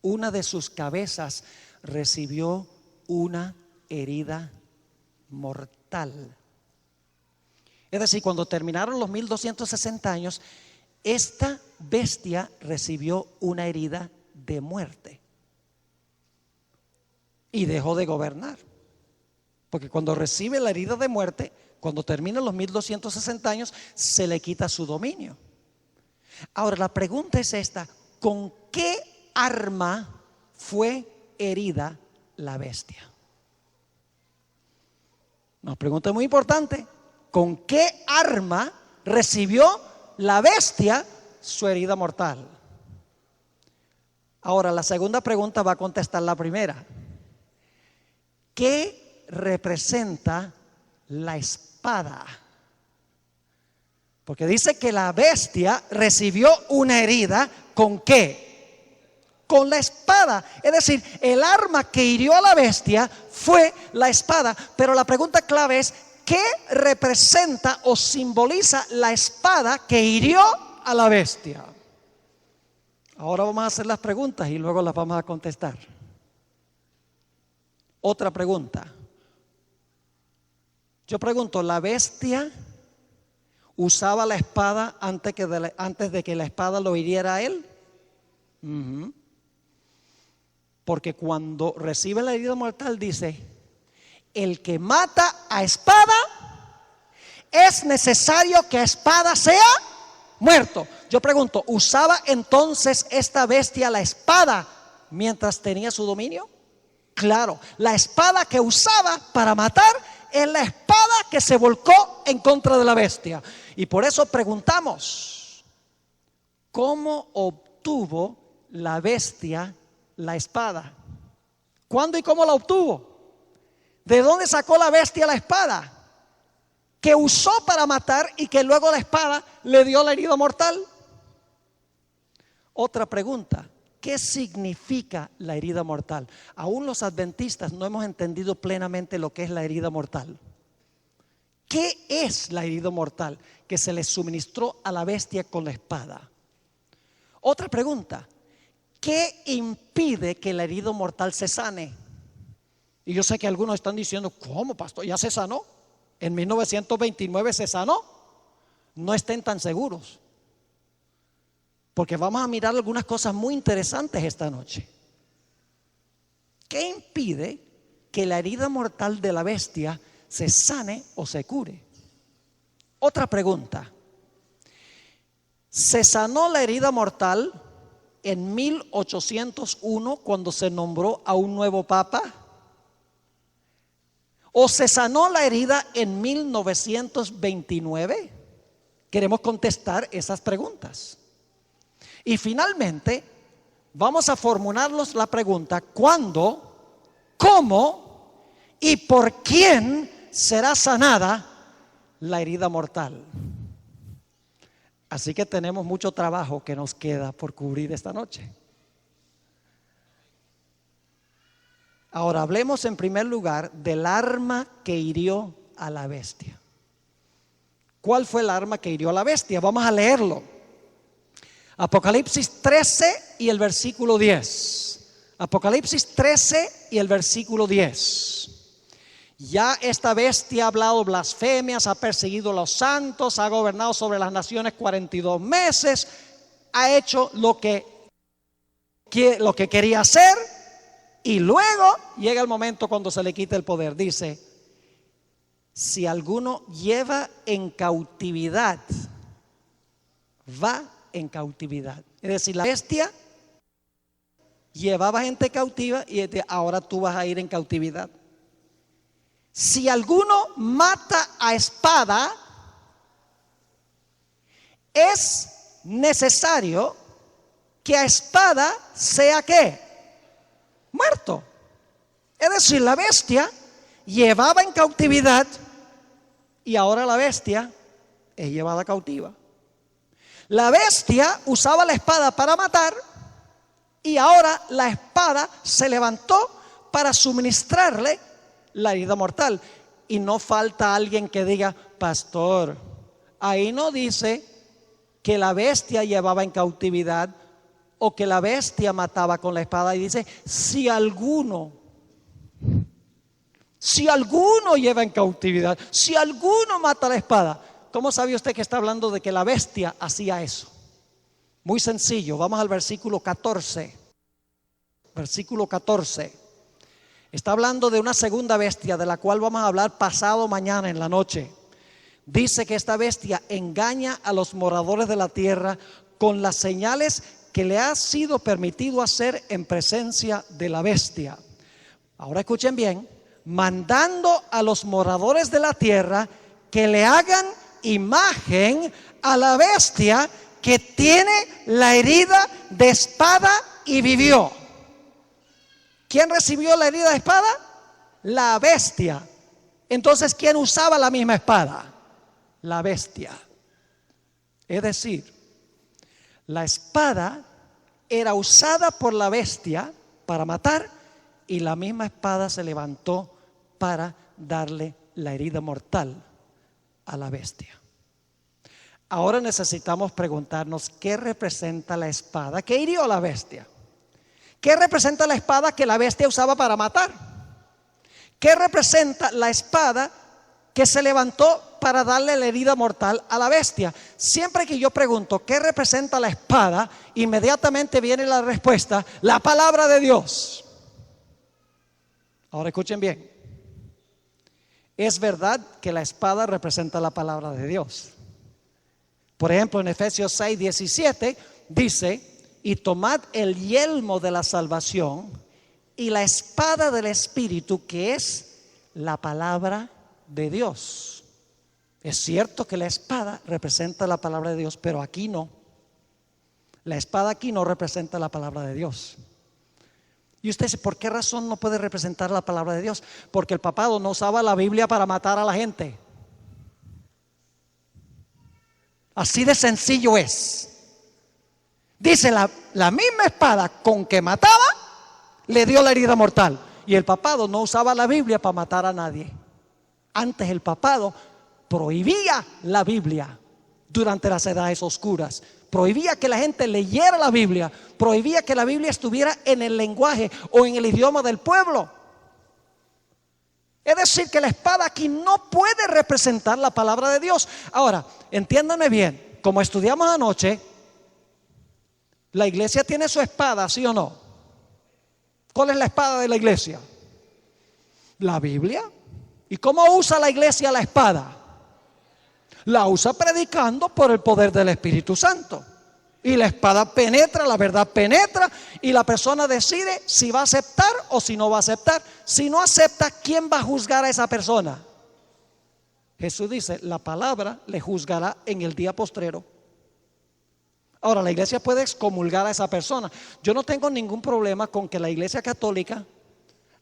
una de sus cabezas, recibió una herida mortal. Es decir, cuando terminaron los 1260 años, esta bestia recibió una herida de muerte y dejó de gobernar. Porque cuando recibe la herida de muerte, cuando terminan los 1260 años, se le quita su dominio. Ahora la pregunta es esta: ¿con qué arma fue herida la bestia? Una pregunta muy importante. ¿Con qué arma recibió la bestia su herida mortal? Ahora la segunda pregunta va a contestar la primera. ¿Qué representa la espada? Porque dice que la bestia recibió una herida. ¿Con qué? Con la espada. Es decir, el arma que hirió a la bestia fue la espada. Pero la pregunta clave es: ¿qué representa o simboliza la espada que hirió a la bestia? Ahora vamos a hacer las preguntas y luego las vamos a contestar. Otra pregunta. Yo pregunto, ¿la bestia usaba la espada antes de que la espada lo hiriera a él? Porque cuando recibe la herida mortal dice: el que mata a espada, es necesario que a espada sea muerto. Yo pregunto, ¿usaba entonces esta bestia la espada mientras tenía su dominio? Claro, la espada que usaba para matar es la espada que se volcó en contra de la bestia. Y por eso preguntamos: ¿cómo obtuvo la bestia la espada? ¿Cuándo y cómo la obtuvo? ¿De dónde sacó la bestia la espada que usó para matar y que luego la espada le dio la herida mortal? Otra pregunta: ¿qué significa la herida mortal? Aún los adventistas no hemos entendido plenamente lo que es la herida mortal. ¿Qué es la herida mortal que se le suministró a la bestia con la espada? Otra pregunta: ¿qué impide que la herida mortal se sane? Y yo sé que algunos están diciendo, ¿cómo, pastor? ¿Ya se sanó? En 1929 se sanó. No estén tan seguros, porque vamos a mirar algunas cosas muy interesantes esta noche. ¿Qué impide que la herida mortal de la bestia se sane o se cure? Otra pregunta. ¿Se sanó la herida mortal en 1801 cuando se nombró a un nuevo papa? ¿O se sanó la herida en 1929? Queremos contestar esas preguntas. Y finalmente, vamos a formularnos la pregunta: ¿cuándo, cómo y por quién será sanada la herida mortal? Así que tenemos mucho trabajo que nos queda por cubrir esta noche. Ahora hablemos en primer lugar del arma que hirió a la bestia. ¿Cuál fue el arma que hirió a la bestia? Vamos a leerlo. Apocalipsis 13 y el versículo 10. Apocalipsis 13 y el versículo 10. Ya esta bestia ha hablado blasfemias, ha perseguido a los santos, ha gobernado sobre las naciones 42 meses, ha hecho lo que quería hacer, y luego llega el momento cuando se le quita el poder. Dice: si alguno lleva en cautividad, va en cautividad. Es decir, la bestia llevaba gente cautiva y ahora tú vas a ir en cautividad. Si alguno mata a espada, es necesario que a espada sea ¿qué? Muerto. Es decir, la bestia llevaba en cautividad y ahora la bestia es llevada cautiva. La bestia usaba la espada para matar y ahora la espada se levantó para suministrarle la herida mortal. Y no falta alguien que diga: pastor, ahí no dice que la bestia llevaba en cautividad o que la bestia mataba con la espada. Y dice: si alguno lleva en cautividad, si alguno mata la espada. ¿Cómo sabe usted que está hablando de que la bestia hacía eso? Muy sencillo, vamos al versículo 14. Versículo 14. Está hablando de una segunda bestia, de la cual vamos a hablar pasado mañana en la noche. Dice que esta bestia engaña a los moradores de la tierra con las señales que le ha sido permitido hacer en presencia de la bestia. Ahora escuchen bien: mandando a los moradores de la tierra que le hagan imagen a la bestia que tiene la herida de espada y vivió. ¿Quién recibió la herida de espada? La bestia. Entonces, ¿quién usaba la misma espada? La bestia. Es decir, la espada era usada por la bestia para matar, y la misma espada se levantó para darle la herida mortal a la bestia. Ahora necesitamos preguntarnos: ¿qué representa la espada que hirió a la bestia? ¿Qué representa la espada que la bestia usaba para matar? ¿Qué representa la espada que se levantó para darle la herida mortal a la bestia? Siempre que yo pregunto ¿qué representa la espada?, inmediatamente viene la respuesta: la palabra de Dios. Ahora escuchen bien. Es verdad que la espada representa la palabra de Dios. Por ejemplo, en Efesios 6:17 dice: y tomad el yelmo de la salvación y la espada del Espíritu, que es la palabra de Dios. Es cierto que la espada representa la palabra de Dios, pero aquí no. La espada aquí no representa la palabra de Dios. Y usted dice: ¿por qué razón no puede representar la palabra de Dios? Porque el papado no usaba la Biblia para matar a la gente. Así de sencillo es. Dice la misma espada con que mataba le dio la herida mortal. Y el papado no usaba la Biblia para matar a nadie. Antes el papado prohibía la Biblia durante las edades oscuras. Prohibía que la gente leyera la Biblia. Prohibía que la Biblia estuviera en el lenguaje o en el idioma del pueblo. Es decir, que la espada aquí no puede representar la palabra de Dios. Ahora, entiéndame bien, como estudiamos anoche, la iglesia tiene su espada, ¿sí o no? ¿Cuál es la espada de la iglesia? La Biblia. ¿Y cómo usa la iglesia la espada? La usa predicando por el poder del Espíritu Santo. Y la espada penetra, la verdad penetra, y la persona decide si va a aceptar o si no va a aceptar. Si no acepta, ¿quién va a juzgar a esa persona? Jesús dice, la palabra le juzgará en el día postrero. Ahora, la iglesia puede excomulgar a esa persona. Yo no tengo ningún problema con que la iglesia católica,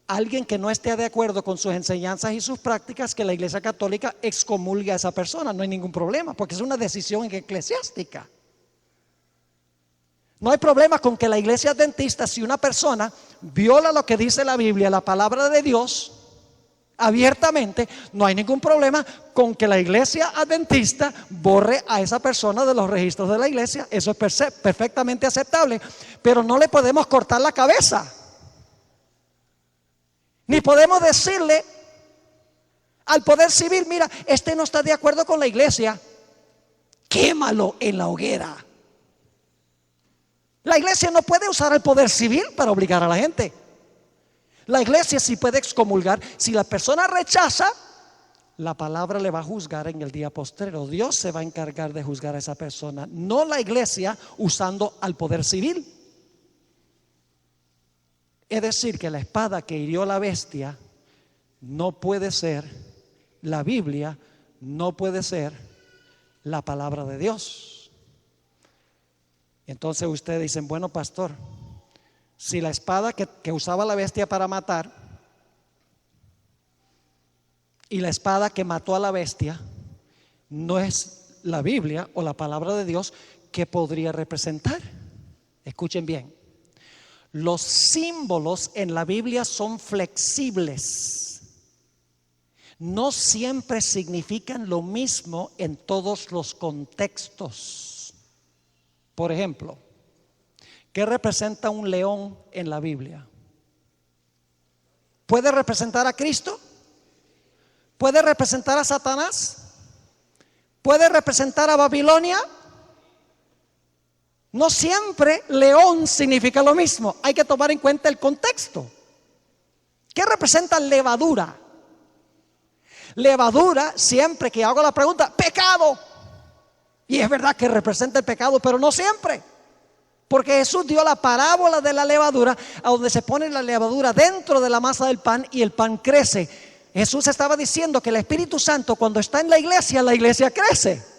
alguien que no esté de acuerdo con sus enseñanzas y sus prácticas, que la iglesia católica excomulgue a esa persona. No hay ningún problema, porque es una decisión eclesiástica. No hay problema con que la iglesia adventista, si una persona viola lo que dice la Biblia, la palabra de Dios, abiertamente, no hay ningún problema con que la iglesia adventista borre a esa persona de los registros de la iglesia. Eso es perfectamente aceptable, pero no le podemos cortar la cabeza, ni podemos decirle al poder civil, mira, este no está de acuerdo con la iglesia, quémalo en la hoguera. La iglesia no puede usar el poder civil para obligar a la gente. La iglesia sí puede excomulgar. Si la persona rechaza, la palabra le va a juzgar en el día postrero. Dios se va a encargar de juzgar a esa persona, no la iglesia usando al poder civil. Es decir, que la espada que hirió a la bestia no puede ser la Biblia, no puede ser la palabra de Dios. Entonces ustedes dicen, bueno, pastor, si la espada que usaba la bestia para matar y la espada que mató a la bestia no es la Biblia o la palabra de Dios, ¿qué podría representar? Escuchen bien, los símbolos en la Biblia son flexibles. No siempre significan lo mismo en todos los contextos. Por ejemplo, ¿qué representa un león en la Biblia? ¿Puede representar a Cristo? ¿Puede representar a Satanás? ¿Puede representar a Babilonia? No siempre león significa lo mismo. Hay que tomar en cuenta el contexto. ¿Qué representa levadura? Levadura, siempre que hago la pregunta, pecado. Y es verdad que representa el pecado, pero no siempre. Porque Jesús dio la parábola de la levadura, a donde se pone la levadura dentro de la masa del pan y el pan crece. Jesús estaba diciendo que el Espíritu Santo, cuando está en la iglesia crece.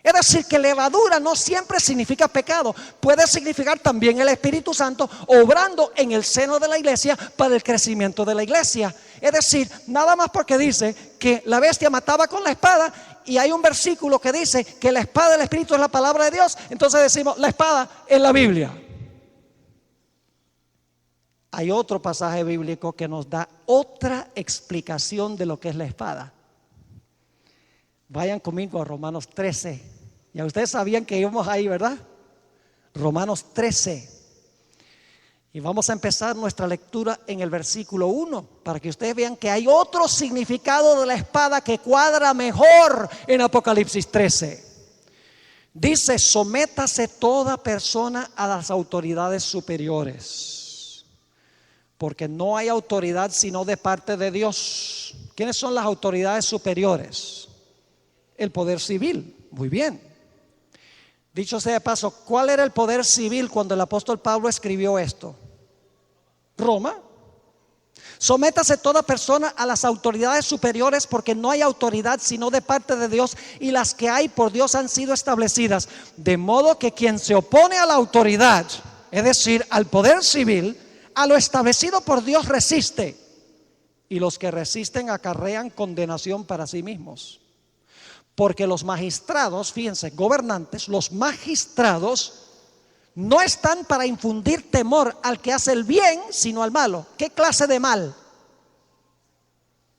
Es decir, que levadura no siempre significa pecado. Puede significar también el Espíritu Santo obrando en el seno de la iglesia para el crecimiento de la iglesia. Es decir, nada más porque dice que la bestia mataba con la espada y hay un versículo que dice que la espada del Espíritu es la palabra de Dios, entonces decimos la espada es la Biblia. Hay otro pasaje bíblico que nos da otra explicación de lo que es la espada. Vayan conmigo a Romanos 13. Ya ustedes sabían que íbamos ahí, ¿verdad? Romanos 13. Y vamos a empezar nuestra lectura en el versículo 1, para que ustedes vean que hay otro significado de la espada que cuadra mejor en Apocalipsis 13. Dice, sométase toda persona a las autoridades superiores, porque no hay autoridad sino de parte de Dios. ¿Quiénes son las autoridades superiores? El poder civil. Muy bien. Dicho sea de paso, ¿cuál era el poder civil cuando el apóstol Pablo escribió esto? Roma. Sométase toda persona a las autoridades superiores, porque no hay autoridad sino de parte de Dios, y las que hay por Dios han sido establecidas. De modo que quien se opone a la autoridad, es decir, al poder civil, a lo establecido por Dios resiste, y los que resisten acarrean condenación para sí mismos. Porque los magistrados, fíjense, gobernantes, los magistrados no están para infundir temor al que hace el bien, sino al malo. ¿Qué clase de mal?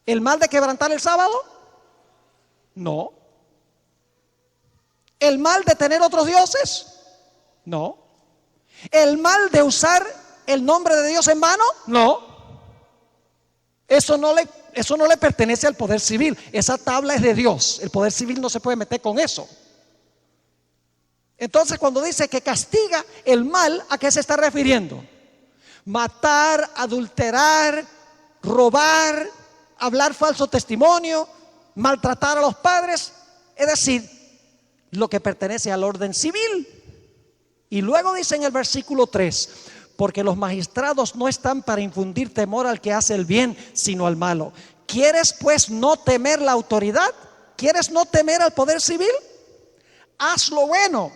¿El mal de quebrantar el sábado? No. ¿El mal de tener otros dioses? No. ¿El mal de usar el nombre de Dios en vano? No. Eso no le pertenece al poder civil. Esa tabla es de Dios. El poder civil no se puede meter con eso. Entonces, cuando dice que castiga el mal, ¿a qué se está refiriendo? Matar, adulterar, robar, hablar falso testimonio, maltratar a los padres, es decir, lo que pertenece al orden civil. Y luego dice en el versículo 3: porque los magistrados no están para infundir temor al que hace el bien, sino al malo. ¿Quieres pues no temer la autoridad? ¿Quieres no temer al poder civil? Haz lo bueno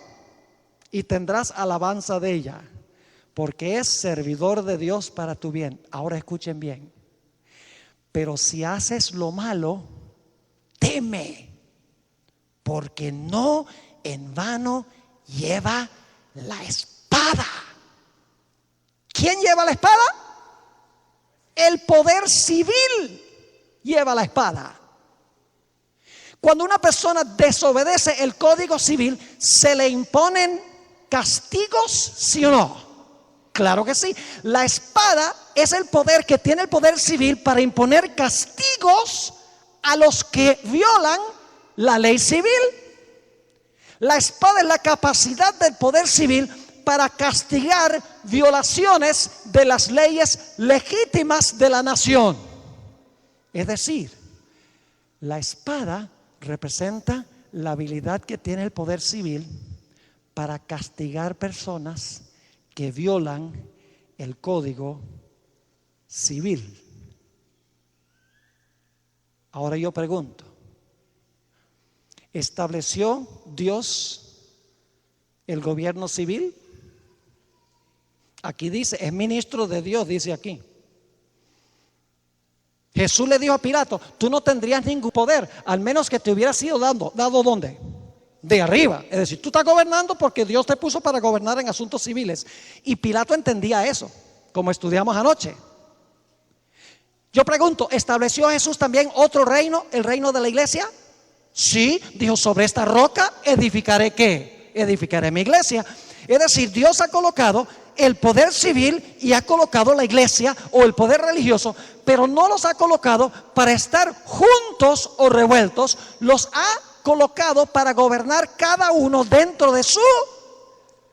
y tendrás alabanza de ella, porque es servidor de Dios para tu bien. Ahora escuchen bien: pero si haces lo malo, teme, porque no en vano lleva la espada. ¿Quién lleva la espada? El poder civil lleva la espada. Cuando una persona desobedece el código civil, ¿se le imponen castigos, sí o no? Claro que sí. La espada es el poder que tiene el poder civil para imponer castigos a los que violan la ley civil. La espada es la capacidad del poder civil para castigar violaciones de las leyes legítimas de la nación. Es decir, la espada representa la habilidad que tiene el poder civil para castigar personas que violan el código civil. Ahora yo pregunto: ¿estableció Dios el gobierno civil? Aquí dice, es ministro de Dios, dice aquí. Jesús le dijo a Pilato: tú no tendrías ningún poder, al menos que te hubiera sido dado ¿dónde? De arriba. Es decir, tú estás gobernando porque Dios te puso para gobernar en asuntos civiles. Y Pilato entendía eso, como estudiamos anoche. Yo pregunto, ¿estableció Jesús también otro reino, el reino de la iglesia? Sí, dijo: sobre esta roca edificaré ¿qué? Edificaré mi iglesia. Es decir, Dios ha colocado el poder civil y ha colocado la iglesia o el poder religioso, pero no los ha colocado para estar juntos o revueltos. Los ha colocado para gobernar cada uno dentro de su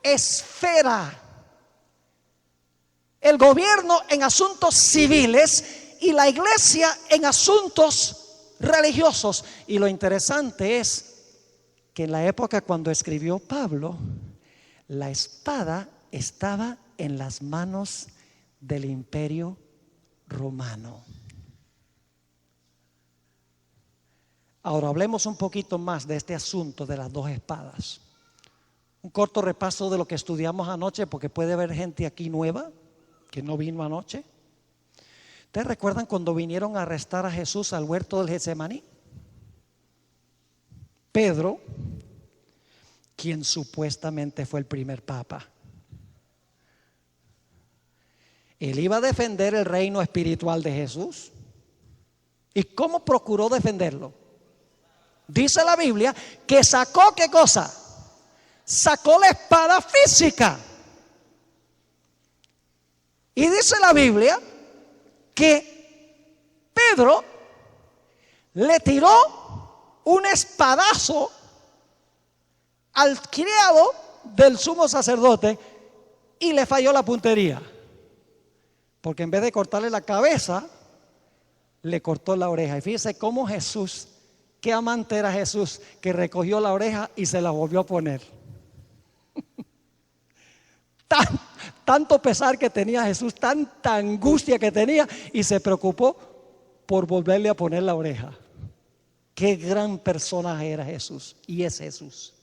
esfera. El gobierno en asuntos civiles y la iglesia en asuntos religiosos. Y lo interesante es que en la época cuando escribió Pablo, la espada estaba en las manos del imperio romano. Ahora hablemos un poquito más de este asunto de las dos espadas. Un corto repaso de lo que estudiamos anoche, porque puede haber gente aquí nueva que no vino anoche. ¿Ustedes recuerdan cuando vinieron a arrestar a Jesús al huerto del Getsemaní? Pedro, quien supuestamente fue el primer papa, él iba a defender el reino espiritual de Jesús. ¿Y cómo procuró defenderlo? Dice la Biblia que sacó ¿qué cosa? Sacó la espada física. Y dice la Biblia que Pedro le tiró un espadazo al criado del sumo sacerdote y le falló la puntería. Porque en vez de cortarle la cabeza, le cortó la oreja. Y fíjese cómo Jesús, qué amante era Jesús, que recogió la oreja y se la volvió a poner. Tanto pesar que tenía Jesús, tanta angustia que tenía, y se preocupó por volverle a poner la oreja. Qué gran personaje era Jesús, y es Jesús.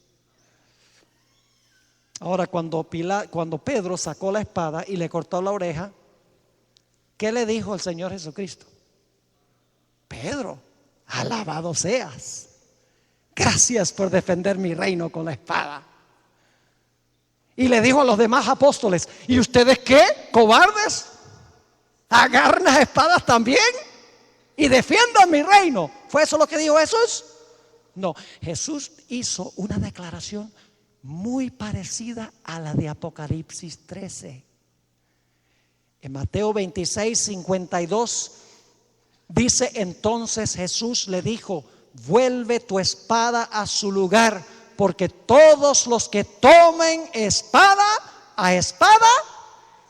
Ahora cuando Pedro sacó la espada y le cortó la oreja, ¿qué le dijo el Señor Jesucristo? Pedro, alabado seas. Gracias por defender mi reino con la espada. Y le dijo a los demás apóstoles: ¿y ustedes qué? ¿Cobardes? Agarren las espadas también y defiendan mi reino. ¿Fue eso lo que dijo Jesús? No, Jesús hizo una declaración muy parecida a la de Apocalipsis 13. En Mateo 26, 52, Dice: entonces Jesús le dijo: vuelve tu espada a su lugar, porque todos los que tomen espada a espada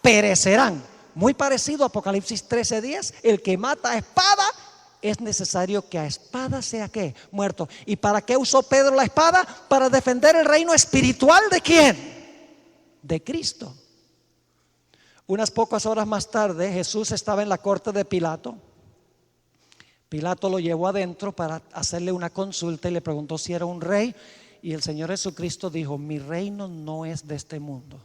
perecerán. Muy parecido a Apocalipsis 13:10. El que mata a espada, es necesario que a espada sea ¿qué? Muerto. ¿Y para qué usó Pedro la espada? Para defender el reino espiritual ¿de quién? De Cristo. Unas pocas horas más tarde, Jesús estaba en la corte de Pilato. Pilato lo llevó adentro para hacerle una consulta y le preguntó si era un rey. Y el Señor Jesucristo dijo: mi reino no es de este mundo.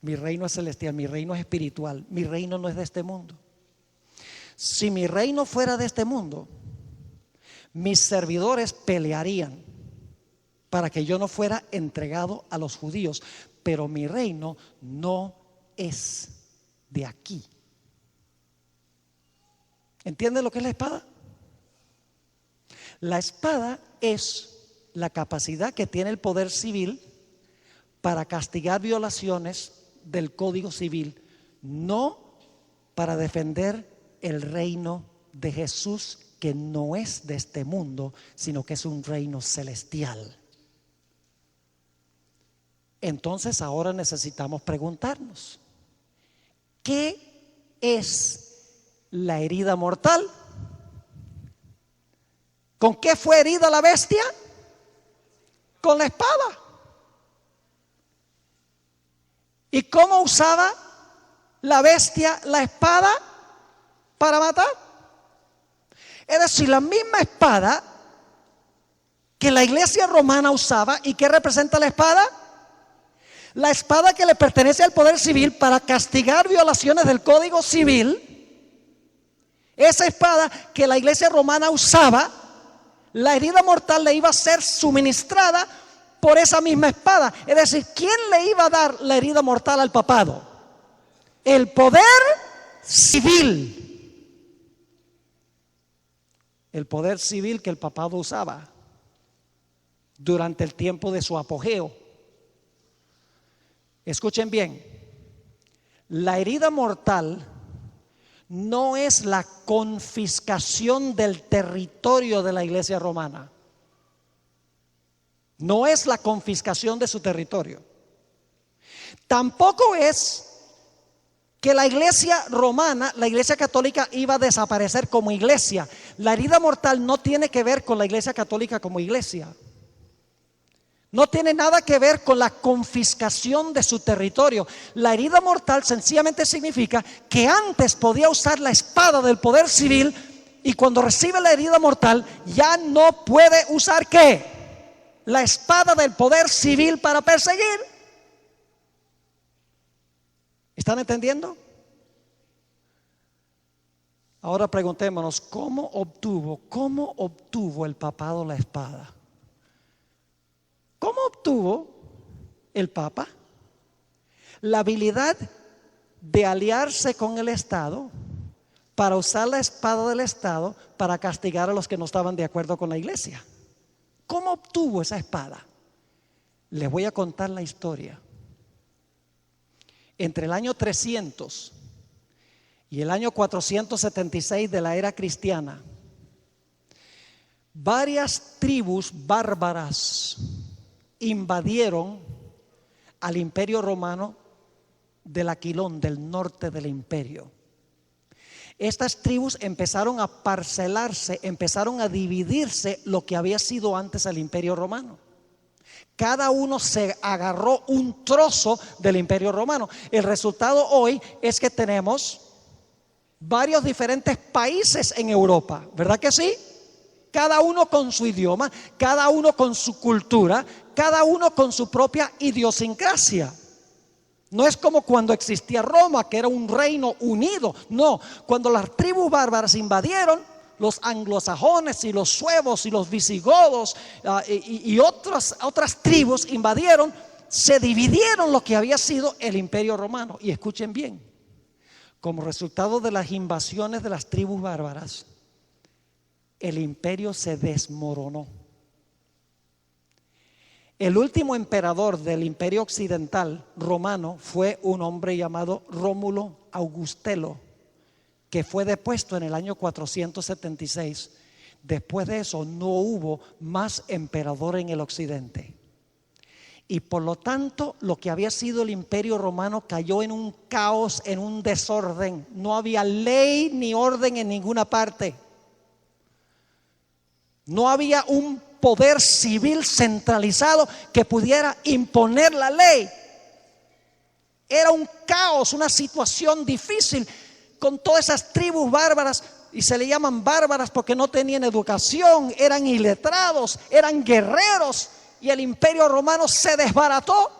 Mi reino es celestial, mi reino es espiritual, mi reino no es de este mundo. Si mi reino fuera de este mundo, mis servidores pelearían para que yo no fuera entregado a los judíos. Pero mi reino no es de aquí. ¿Entienden lo que es la espada? La espada es la capacidad que tiene el poder civil para castigar violaciones del Código Civil, no para defender el reino de Jesús, que no es de este mundo, sino que es un reino celestial. Entonces ahora necesitamos preguntarnos: ¿qué es la herida mortal? ¿Con qué fue herida la bestia? Con la espada. ¿Y cómo usaba la bestia la espada para matar? Es decir, la misma espada que la iglesia romana usaba. ¿Y qué representa la espada? La espada que le pertenece al poder civil para castigar violaciones del Código Civil. Esa espada que la iglesia romana usaba, la herida mortal le iba a ser suministrada por esa misma espada. Es decir, ¿quién le iba a dar la herida mortal al papado? El poder civil. El poder civil que el papado usaba durante el tiempo de su apogeo. Escuchen bien, la herida mortal no es la confiscación del territorio de la iglesia romana. No es la confiscación de su territorio. Tampoco es que la iglesia romana, la iglesia católica, iba a desaparecer como iglesia. La herida mortal no tiene que ver con la iglesia católica como iglesia. No tiene nada que ver con la confiscación de su territorio. La herida mortal sencillamente significa que antes podía usar la espada del poder civil, y cuando recibe la herida mortal ya no puede usar ¿qué? La espada del poder civil para perseguir. ¿Están entendiendo? Ahora preguntémonos: ¿cómo obtuvo el papado la espada? ¿Cómo obtuvo el Papa la habilidad de aliarse con el Estado para usar la espada del Estado para castigar a los que no estaban de acuerdo con la iglesia? ¿Cómo obtuvo esa espada? Les voy a contar la historia. Entre el año 300 y el año 476 de la era cristiana, varias tribus bárbaras invadieron al imperio romano del Aquilón, del norte del imperio. Estas tribus empezaron a parcelarse, empezaron a dividirse lo que había sido antes el imperio romano. Cada uno se agarró un trozo del imperio romano. El resultado hoy es que tenemos varios diferentes países en Europa, ¿verdad que sí? Cada uno con su idioma, cada uno con su cultura, cada uno con su propia idiosincrasia. No es como cuando existía Roma, que era un reino unido. No, cuando las tribus bárbaras invadieron, los anglosajones y los suevos y los visigodos y otras tribus invadieron, se dividieron lo que había sido el imperio romano. Y escuchen bien, como resultado de las invasiones de las tribus bárbaras, el imperio se desmoronó. El último emperador del imperio occidental romano fue un hombre llamado Rómulo Augustelo. que fue depuesto en el año 476. Después de eso no hubo más emperador en el occidente. Y por lo tanto, lo que había sido el Imperio Romano cayó en un caos, en un desorden. No había ley ni orden en ninguna parte. No había un poder civil centralizado que pudiera imponer la ley. Era un caos, una situación difícil con todas esas tribus bárbaras. Y se le llaman bárbaras porque no tenían educación, eran iletrados, eran guerreros. Y el Imperio Romano se desbarató.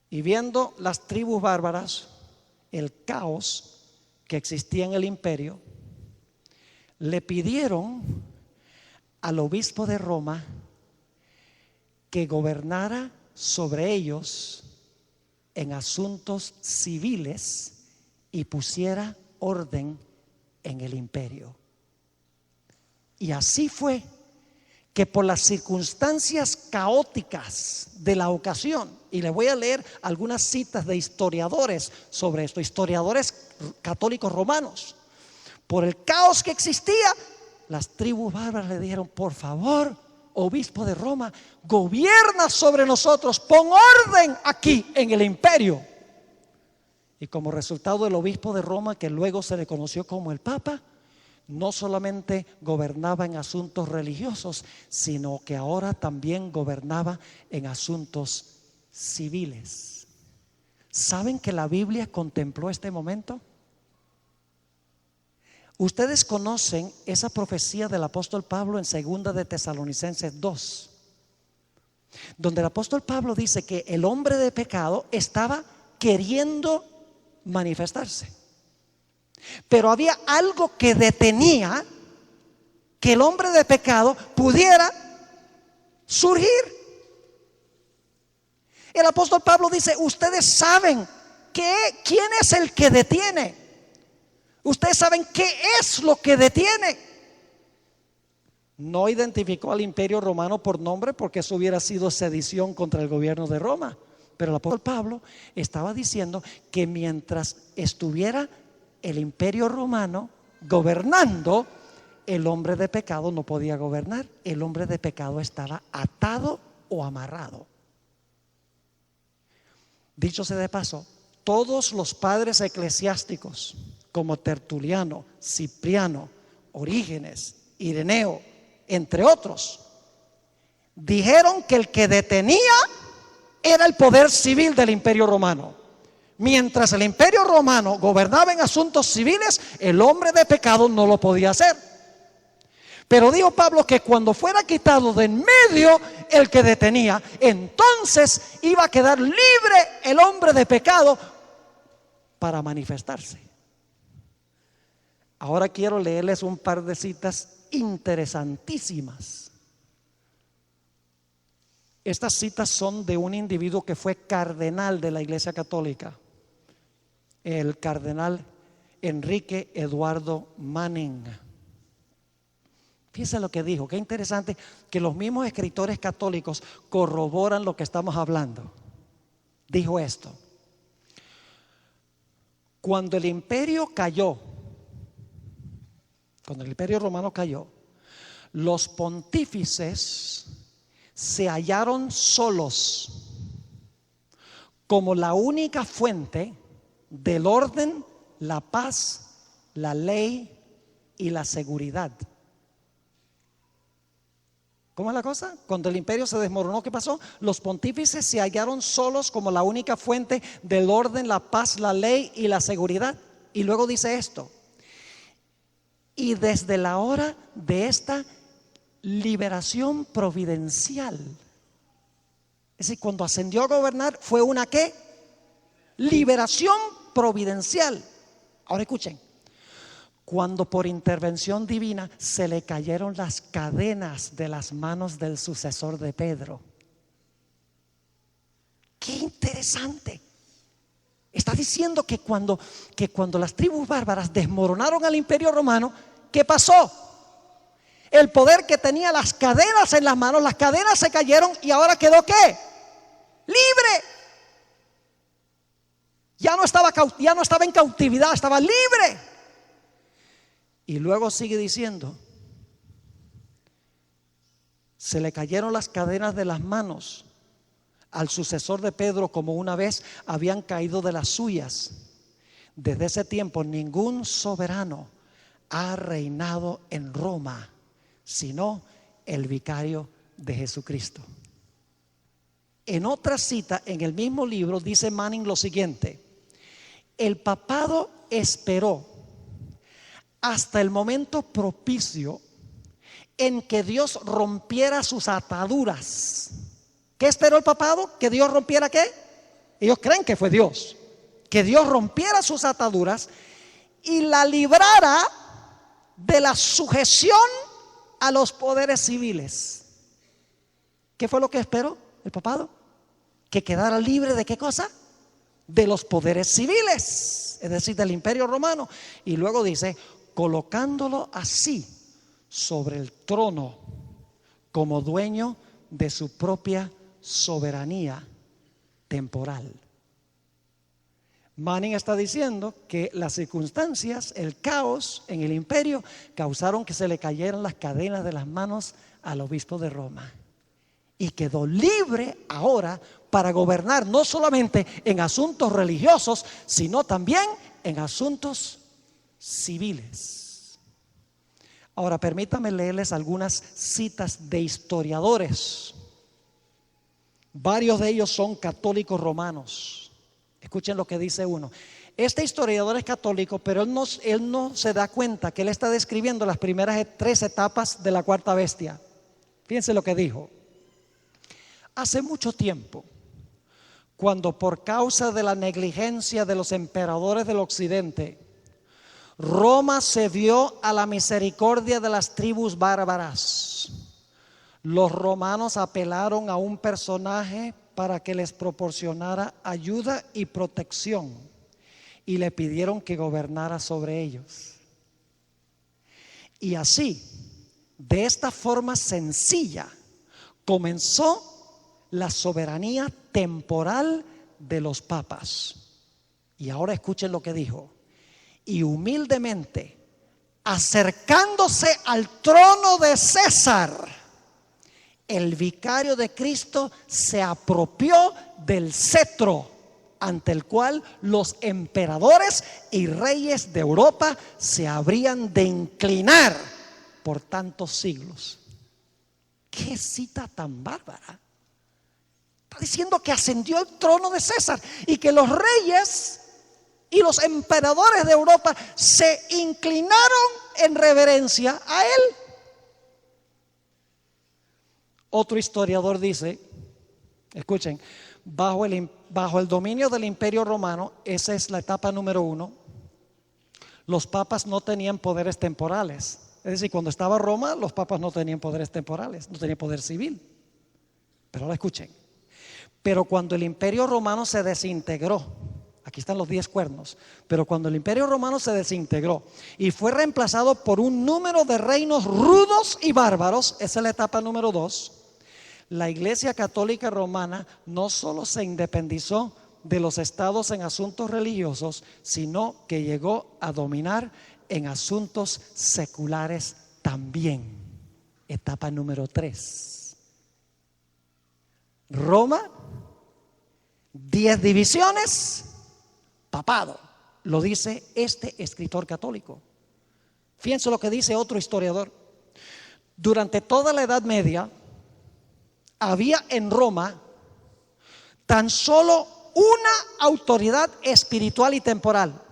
Y viendo las tribus bárbaras, el caos que existía en el imperio, le pidieron al obispo de Roma que gobernara sobre ellos en asuntos civiles y pusiera orden en el imperio. Y así fue que por las circunstancias caóticas de la ocasión, y les voy a leer algunas citas de historiadores sobre esto, historiadores católicos romanos, por el caos que existía, las tribus bárbaras le dijeron: por favor, obispo de Roma, gobierna sobre nosotros, pon orden aquí en el imperio. Y como resultado, el obispo de Roma, que luego se le conoció como el Papa, no solamente gobernaba en asuntos religiosos, sino que ahora también gobernaba en asuntos civiles. ¿Saben que la Biblia contempló este momento? Ustedes conocen esa profecía del apóstol Pablo en 2 de Tesalonicenses 2, donde el apóstol Pablo dice que el hombre de pecado estaba queriendo manifestarse. Pero había algo que detenía que el hombre de pecado pudiera surgir. El apóstol Pablo dice: ustedes saben quién es el que detiene. Ustedes saben qué es lo que detiene. No identificó al Imperio Romano por nombre, porque eso hubiera sido sedición contra el gobierno de Roma. Pero el apóstol Pablo estaba diciendo que mientras estuviera el Imperio Romano gobernando, el hombre de pecado no podía gobernar. El hombre de pecado estaba atado o amarrado. Dicho sea de paso, todos los padres eclesiásticos, como Tertuliano, Cipriano, Orígenes, Ireneo, entre otros, dijeron que el que detenía era el poder civil del Imperio Romano. Mientras el Imperio Romano gobernaba en asuntos civiles, el hombre de pecado no lo podía hacer. Pero dijo Pablo que cuando fuera quitado de en medio el que detenía, entonces iba a quedar libre el hombre de pecado para manifestarse. Ahora quiero leerles un par de citas interesantísimas. Estas citas son de un individuo que fue cardenal de la Iglesia Católica, el cardenal Enrique Eduardo Manning. Fíjense lo que dijo. Qué interesante que los mismos escritores católicos corroboran lo que estamos hablando. Dijo esto: cuando el imperio cayó, cuando el Imperio Romano cayó, los pontífices se hallaron solos como la única fuente del orden, la paz, la ley y la seguridad. ¿Cómo es la cosa? Cuando el imperio se desmoronó, ¿qué pasó? Los pontífices se hallaron solos como la única fuente del orden, la paz, la ley y la seguridad. Y luego dice esto: y desde la hora de esta liberación providencial, es decir, cuando ascendió a gobernar fue una ¿qué? Liberación providencial. Ahora escuchen: cuando por intervención divina se le cayeron las cadenas de las manos del sucesor de Pedro. Qué interesante. Está diciendo que cuando las tribus bárbaras desmoronaron al Imperio Romano, ¿qué pasó? El poder que tenía las cadenas en las manos, las cadenas se cayeron y ahora quedó ¿qué? Libre. Ya no estaba en cautividad, estaba libre. Y luego sigue diciendo, se le cayeron las cadenas de las manos al sucesor de Pedro como una vez habían caído de las suyas. Desde ese tiempo ningún soberano ha reinado en Roma, sino el vicario de Jesucristo. En otra cita en el mismo libro dice Manning lo siguiente: el papado esperó hasta el momento propicio en que Dios rompiera sus ataduras. ¿Qué esperó el papado? ¿Que Dios rompiera qué? Ellos creen que fue Dios. Que Dios rompiera sus ataduras y la librara de la sujeción a los poderes civiles. ¿Qué fue lo que esperó el papado? Que quedara libre ¿de qué cosa? De los poderes civiles, es decir, del Imperio Romano. Y luego dice, colocándolo así sobre el trono como dueño de su propia soberanía temporal. Manning está diciendo que las circunstancias, el caos en el imperio causaron que se le cayeran las cadenas de las manos al obispo de Roma y quedó libre ahora para gobernar no solamente en asuntos religiosos, sino también en asuntos civiles. Ahora permítame leerles algunas citas de historiadores. Varios de ellos son católicos romanos. Escuchen lo que dice uno. Este historiador es católico, pero él no se da cuenta que él está describiendo las primeras 3 etapas de la cuarta bestia. Fíjense lo que dijo. Hace mucho tiempo, cuando por causa de la negligencia de los emperadores del occidente, Roma se vio a la misericordia de las tribus bárbaras, los romanos apelaron a un personaje para que les proporcionara ayuda y protección y le pidieron que gobernara sobre ellos. Y así, de esta forma sencilla, comenzó la soberanía temporal de los papas. Y ahora escuchen lo que dijo. Y humildemente, acercándose al trono de César, el vicario de Cristo se apropió del cetro ante el cual los emperadores y reyes de Europa se habrían de inclinar por tantos siglos. ¡Qué cita tan bárbara! Está diciendo que ascendió al trono de César y que los reyes y los emperadores de Europa se inclinaron en reverencia a él. Otro historiador dice, escuchen, bajo el dominio del Imperio Romano, esa es la etapa número 1, los papas no tenían poderes temporales. Es decir, cuando estaba Roma, los papas no tenían poderes temporales, no tenían poder civil. Pero ahora escuchen, pero cuando el Imperio Romano se desintegró, aquí están los 10 cuernos, pero cuando el Imperio Romano se desintegró y fue reemplazado por un número de reinos rudos y bárbaros, esa es la etapa número 2, la Iglesia Católica Romana no solo se independizó de los estados en asuntos religiosos, sino que llegó a dominar en asuntos seculares también. Etapa número 3. Roma, 10 divisiones, papado. Lo dice este escritor católico. Fíjense lo que dice otro historiador. Durante toda la Edad Media había en Roma tan solo una autoridad espiritual y temporal.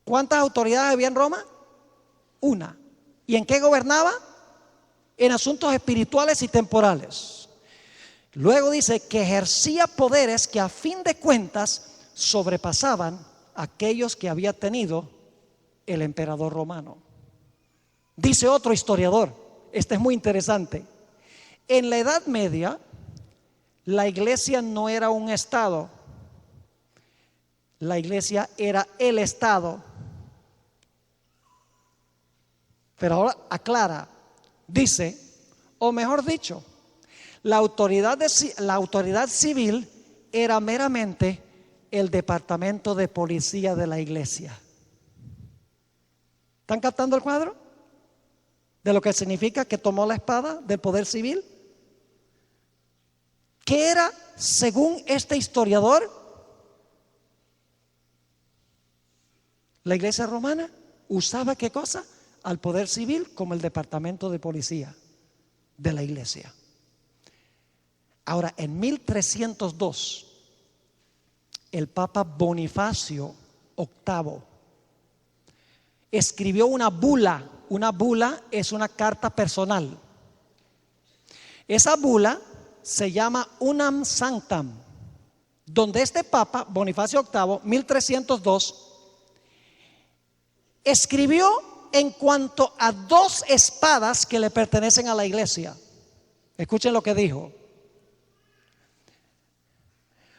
¿Cuántas autoridades había en Roma? Una. ¿Y en qué gobernaba? En asuntos espirituales y temporales. Luego dice que ejercía poderes que a fin de cuentas sobrepasaban aquellos que había tenido el emperador romano. Dice otro historiador, este es muy interesante. En la Edad Media, la iglesia no era un estado, la iglesia era el estado. Pero ahora aclara, dice, o mejor dicho, la autoridad civil era meramente el departamento de policía de la iglesia. ¿Están captando el cuadro? De lo que significa que tomó la espada del poder civil. ¿Qué era, según este historiador, la iglesia romana? Usaba ¿qué cosa? Al poder civil como el departamento de policía de la iglesia. Ahora, en 1302, el Papa Bonifacio VIII escribió una bula. Una bula es una carta personal. Esa bula se llama Unam Sanctam, donde este Papa Bonifacio VIII, 1302, escribió en cuanto a 2 espadas que le pertenecen a la iglesia. Escuchen lo que dijo.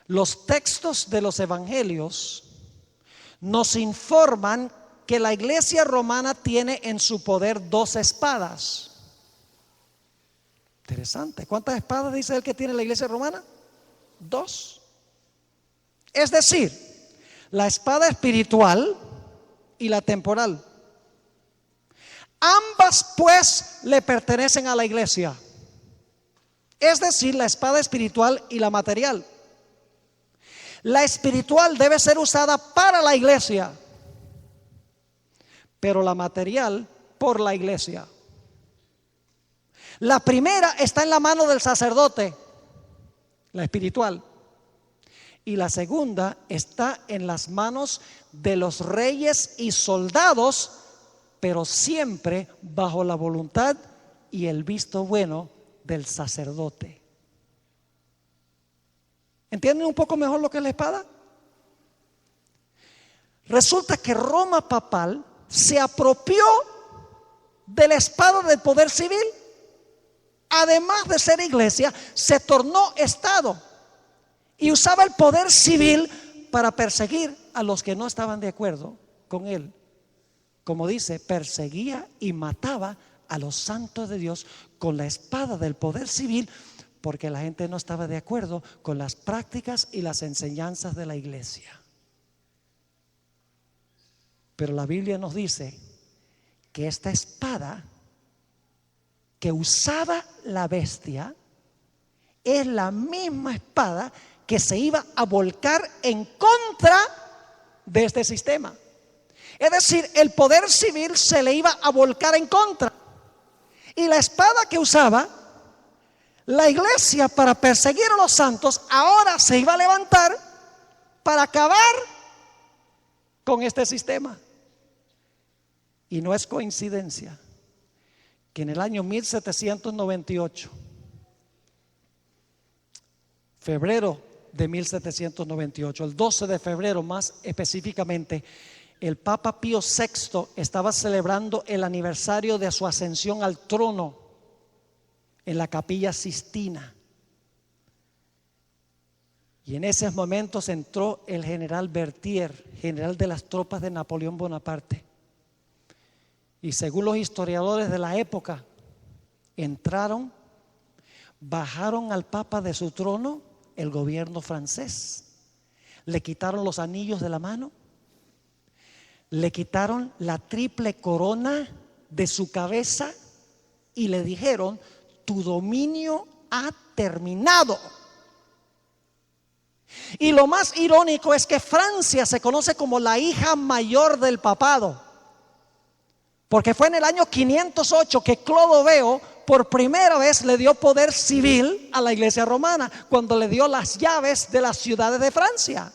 Los textos de los evangelios nos informan que la iglesia romana tiene en su poder 2 espadas. Interesante. ¿Cuántas espadas dice él que tiene la iglesia romana? 2. Es decir, la espada espiritual y la temporal. Ambas pues le pertenecen a la iglesia. Es decir, la espada espiritual y la material. La espiritual debe ser usada para la iglesia, pero la material por la iglesia. La primera está en la mano del sacerdote, la espiritual, y la segunda está en las manos de los reyes y soldados, pero siempre bajo la voluntad y el visto bueno del sacerdote. ¿Entienden un poco mejor lo que es la espada? Resulta que Roma papal se apropió de la espada del poder civil. Además de ser iglesia, se tornó Estado y usaba el poder civil para perseguir a los que no estaban de acuerdo con él. Como dice, perseguía y mataba a los santos de Dios con la espada del poder civil, porque la gente no estaba de acuerdo con las prácticas y las enseñanzas de la iglesia. Pero la Biblia nos dice que esta espada que usaba la bestia es la misma espada que se iba a volcar en contra de este sistema. Es decir, el poder civil se le iba a volcar en contra. Y la espada que usaba la iglesia para perseguir a los santos ahora se iba a levantar para acabar con este sistema. Y no es coincidencia que en el año 1798, febrero de 1798, el 12 de febrero más específicamente, el Papa Pío VI estaba celebrando el aniversario de su ascensión al trono en la Capilla Sistina. Y en esos momentos entró el general Berthier, general de las tropas de Napoleón Bonaparte. Y según los historiadores de la época, entraron, bajaron al Papa de su trono, el gobierno francés, le quitaron los anillos de la mano, le quitaron la triple corona de su cabeza y le dijeron: tu dominio ha terminado. Y lo más irónico es que Francia se conoce como la hija mayor del papado, porque fue en el año 508 que Clodoveo por primera vez le dio poder civil a la iglesia romana, cuando le dio las llaves de las ciudades de Francia.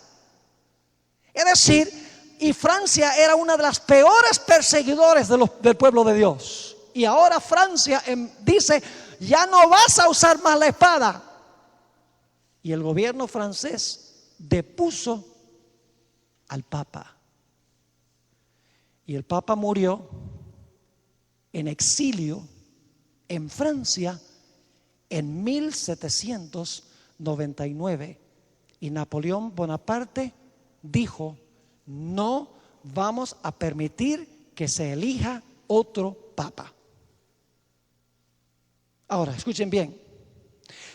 Es decir, y Francia era una de las peores perseguidores del pueblo de Dios. Y ahora Francia dice: ya no vas a usar más la espada. Y el gobierno francés depuso al Papa. Y el Papa murió en exilio en Francia en 1799. Y Napoleón Bonaparte dijo: no vamos a permitir que se elija otro papa. Ahora, escuchen bien.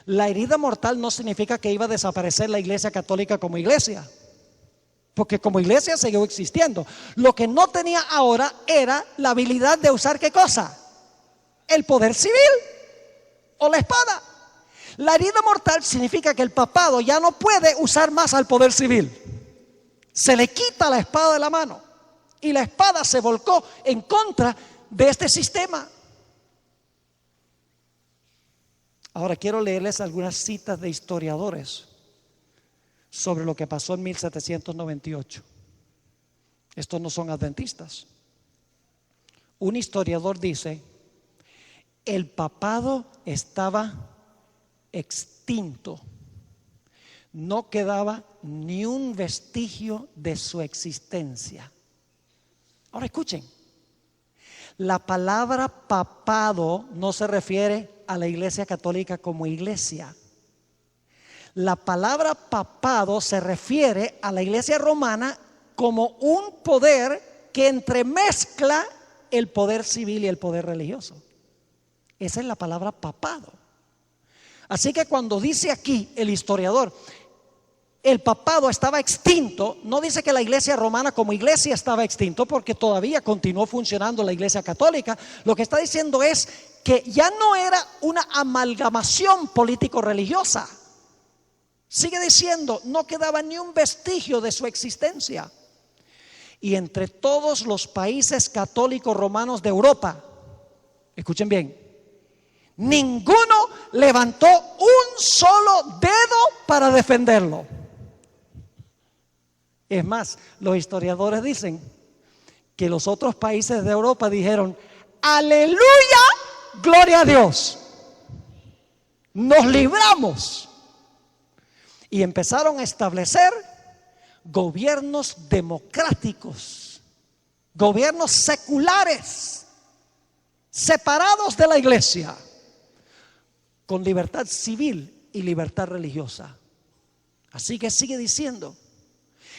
La herida mortal no significa que iba a desaparecer la iglesia católica como iglesia. porque como iglesia siguió existiendo. Lo que no tenía ahora era la habilidad de usar ¿qué cosa? El poder civil o la espada. La herida mortal significa que el papado ya no puede usar más al poder civil. Se le quita la espada de la mano y la espada se volcó en contra de este sistema. Ahora quiero leerles algunas citas de historiadores sobre lo que pasó en 1798. Estos no son adventistas. Un historiador dice: el papado estaba extinto. No quedaba ni un vestigio de su existencia. Ahora escuchen, la palabra papado no se refiere a la Iglesia Católica como iglesia. La palabra papado se refiere a la Iglesia Romana como un poder que entremezcla el poder civil y el poder religioso. Esa es la palabra papado. Así que cuando dice aquí el historiador, el papado estaba extinto, no dice que la iglesia romana como iglesia estaba extinto, porque todavía continuó funcionando la iglesia católica. Lo que está diciendo es que ya no era una amalgamación político-religiosa. Sigue diciendo, no quedaba ni un vestigio de su existencia. Y entre todos los países católicos romanos de Europa, escuchen bien, ninguno levantó un solo dedo para defenderlo. Es más, los historiadores dicen que los otros países de Europa dijeron: aleluya, gloria a Dios, nos libramos. Y empezaron a establecer gobiernos democráticos, gobiernos seculares, separados de la iglesia, con libertad civil y libertad religiosa. Así que sigue diciendo,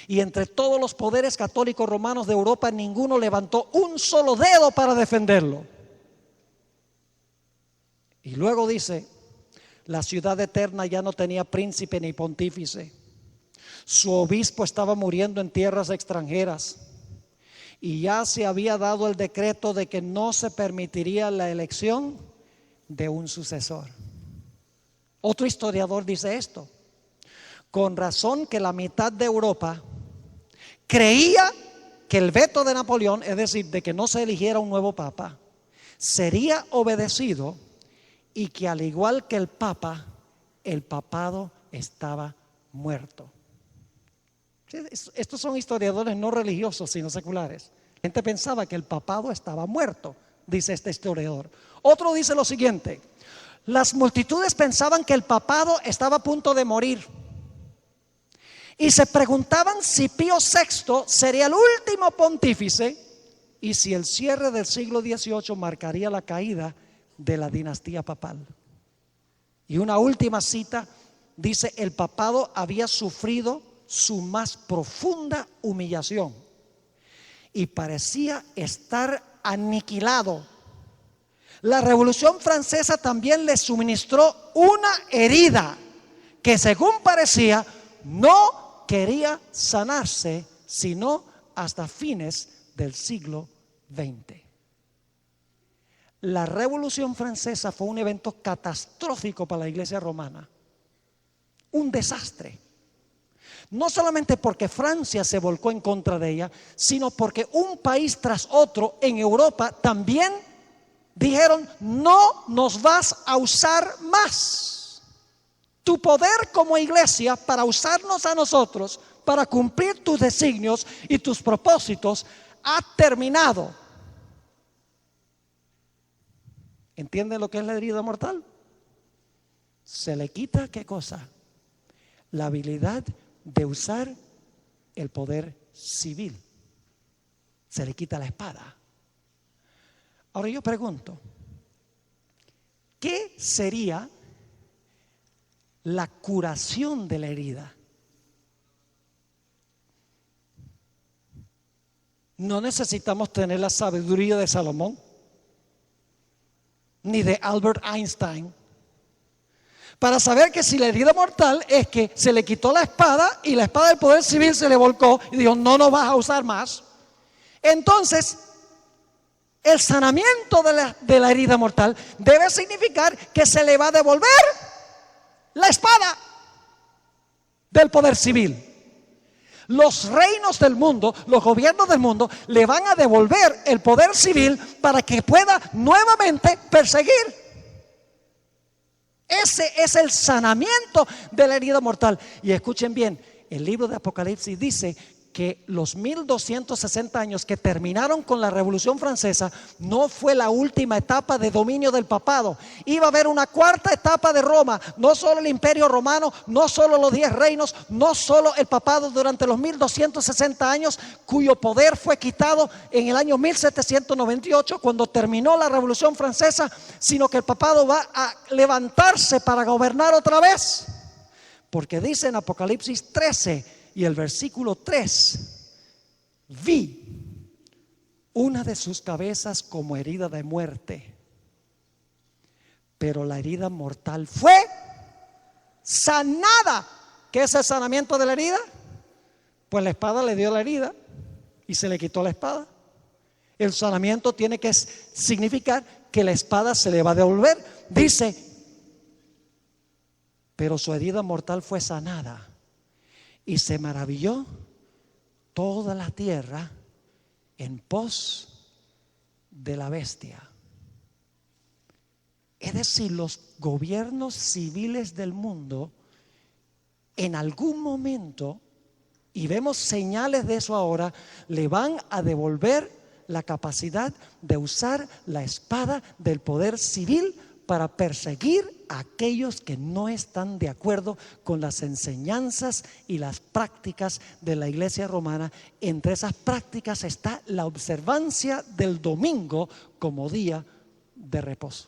y entre todos los poderes católicos romanos de Europa, ninguno levantó un solo dedo para defenderlo. Y luego dice, la ciudad eterna ya no tenía príncipe ni pontífice. Su obispo estaba muriendo en tierras extranjeras y ya se había dado el decreto de que no se permitiría la elección de un sucesor. Otro historiador dice esto: con razón que la mitad de Europa creía que el veto de Napoleón, es decir, de que no se eligiera un nuevo papa, sería obedecido, y que al igual que el papa, el papado estaba muerto. Estos son historiadores no religiosos, sino seculares. La gente pensaba que el papado estaba muerto, dice este historiador. Otro dice lo siguiente: las multitudes pensaban que el papado estaba a punto de morir y se preguntaban si Pío VI sería el último pontífice y si el cierre del siglo XVIII marcaría la caída de la dinastía papal. Y una última cita dice: el papado había sufrido su más profunda humillación y parecía estar aniquilado. La Revolución Francesa también le suministró una herida que, según parecía, no quería sanarse sino hasta fines del siglo XX. La Revolución Francesa fue un evento catastrófico para la iglesia romana, un desastre. No solamente porque Francia se volcó en contra de ella, sino porque un país tras otro en Europa también dijeron: no nos vas a usar más. Tu poder como iglesia para usarnos a nosotros, para cumplir tus designios y tus propósitos, ha terminado. ¿Entienden lo que es la herida mortal? Se le quita, ¿qué cosa? La habilidad de usar el poder civil. Se le quita la espada. Ahora yo pregunto, ¿qué sería la curación de la herida? No necesitamos tener la sabiduría de Salomón ni de Albert Einstein para saber que si la herida mortal es que se le quitó la espada y la espada del poder civil se le volcó y dijo, no nos vas a usar más. Entonces, el sanamiento de la herida mortal debe significar que se le va a devolver la espada del poder civil. Los reinos del mundo, los gobiernos del mundo le van a devolver el poder civil para que pueda nuevamente perseguir. Ese es el sanamiento de la herida mortal. Y escuchen bien, el libro de Apocalipsis dice que los 1260 años que terminaron con la Revolución Francesa no fue la última etapa de dominio del papado. Iba a haber una cuarta etapa de Roma, no solo el Imperio Romano, no solo los 10 reinos, no solo el papado durante los 1260 años, cuyo poder fue quitado en el año 1798 cuando terminó la Revolución Francesa, sino que el papado va a levantarse para gobernar otra vez. Porque dice en Apocalipsis 13 y el versículo 3, vi una de sus cabezas como herida de muerte, pero la herida mortal fue sanada. ¿Qué es el sanamiento de la herida? Pues la espada le dio la herida y se le quitó la espada. El sanamiento tiene que significar que la espada se le va a devolver. Dice, pero su herida mortal fue sanada. Y se maravilló toda la tierra en pos de la bestia. Es decir, los gobiernos civiles del mundo en algún momento, y vemos señales de eso ahora, le van a devolver la capacidad de usar la espada del poder civil para perseguir a aquellos que no están de acuerdo con las enseñanzas y las prácticas de la iglesia romana. Entre esas prácticas está la observancia del domingo como día de reposo.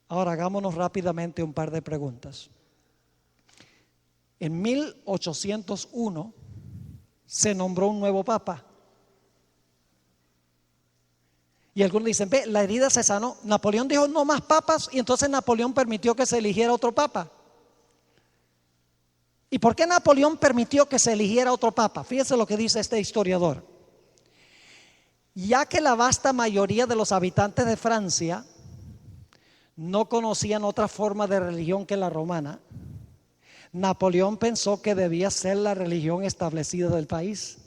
Ahora hagámonos rápidamente un par de preguntas. En 1801 se nombró un nuevo papa. Y algunos dicen, ve, la herida se sanó. Napoleón dijo no más papas y entonces Napoleón permitió que se eligiera otro papa. ¿Y por qué Napoleón permitió que se eligiera otro papa? Fíjense lo que dice este historiador. Ya que la vasta mayoría de los habitantes de Francia no conocían otra forma de religión que la romana, Napoleón pensó que debía ser la religión establecida del país.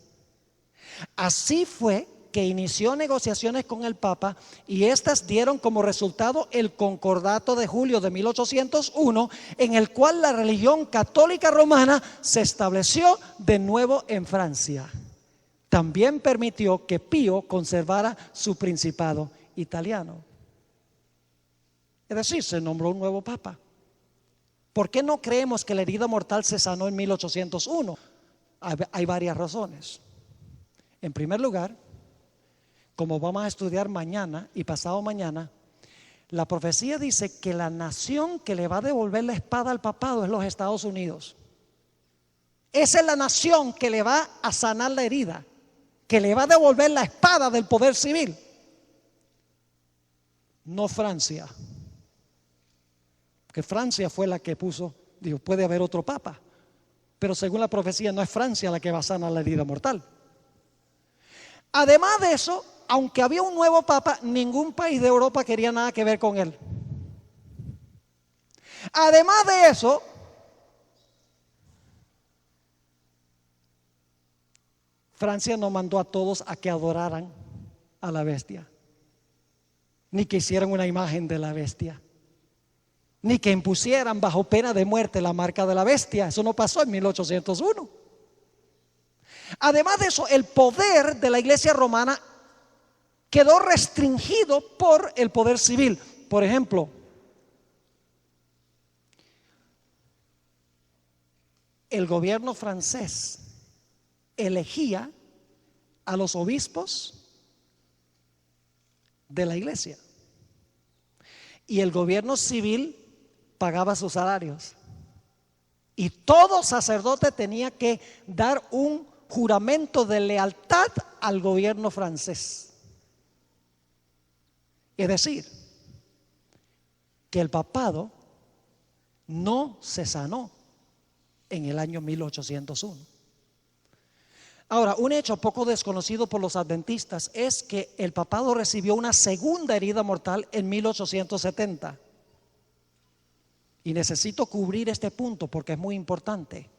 Así fue que inició negociaciones con el Papa y estas dieron como resultado el Concordato de julio de 1801, en el cual la religión católica romana se estableció de nuevo en Francia. También permitió que Pío conservara su principado italiano. Es decir, se nombró un nuevo Papa. ¿Por qué no creemos que la herida mortal se sanó en 1801? Hay varias razones. En primer lugar, como vamos a estudiar mañana y pasado mañana, la profecía dice que la nación que le va a devolver la espada al papado es los Estados Unidos. Esa es la nación que le va a sanar la herida, que le va a devolver la espada del poder civil. No Francia, que Francia fue la que dijo, puede haber otro papa, pero según la profecía no es Francia la que va a sanar la herida mortal. Además de eso, aunque había un nuevo papa, ningún país de Europa quería nada que ver con él. Además de eso, Francia no mandó a todos a que adoraran a la bestia, ni que hicieran una imagen de la bestia, ni que impusieran bajo pena de muerte la marca de la bestia. Eso no pasó en 1801. Además de eso, el poder de la iglesia romana quedó restringido por el poder civil. Por ejemplo, el gobierno francés elegía a los obispos de la iglesia y el gobierno civil pagaba sus salarios, y todo sacerdote tenía que dar un juramento de lealtad al gobierno francés. Es decir, que el papado no se sanó en el año 1801. Ahora, un hecho poco desconocido por los adventistas es que el papado recibió una segunda herida mortal en 1870. Y necesito cubrir este punto porque es muy importante.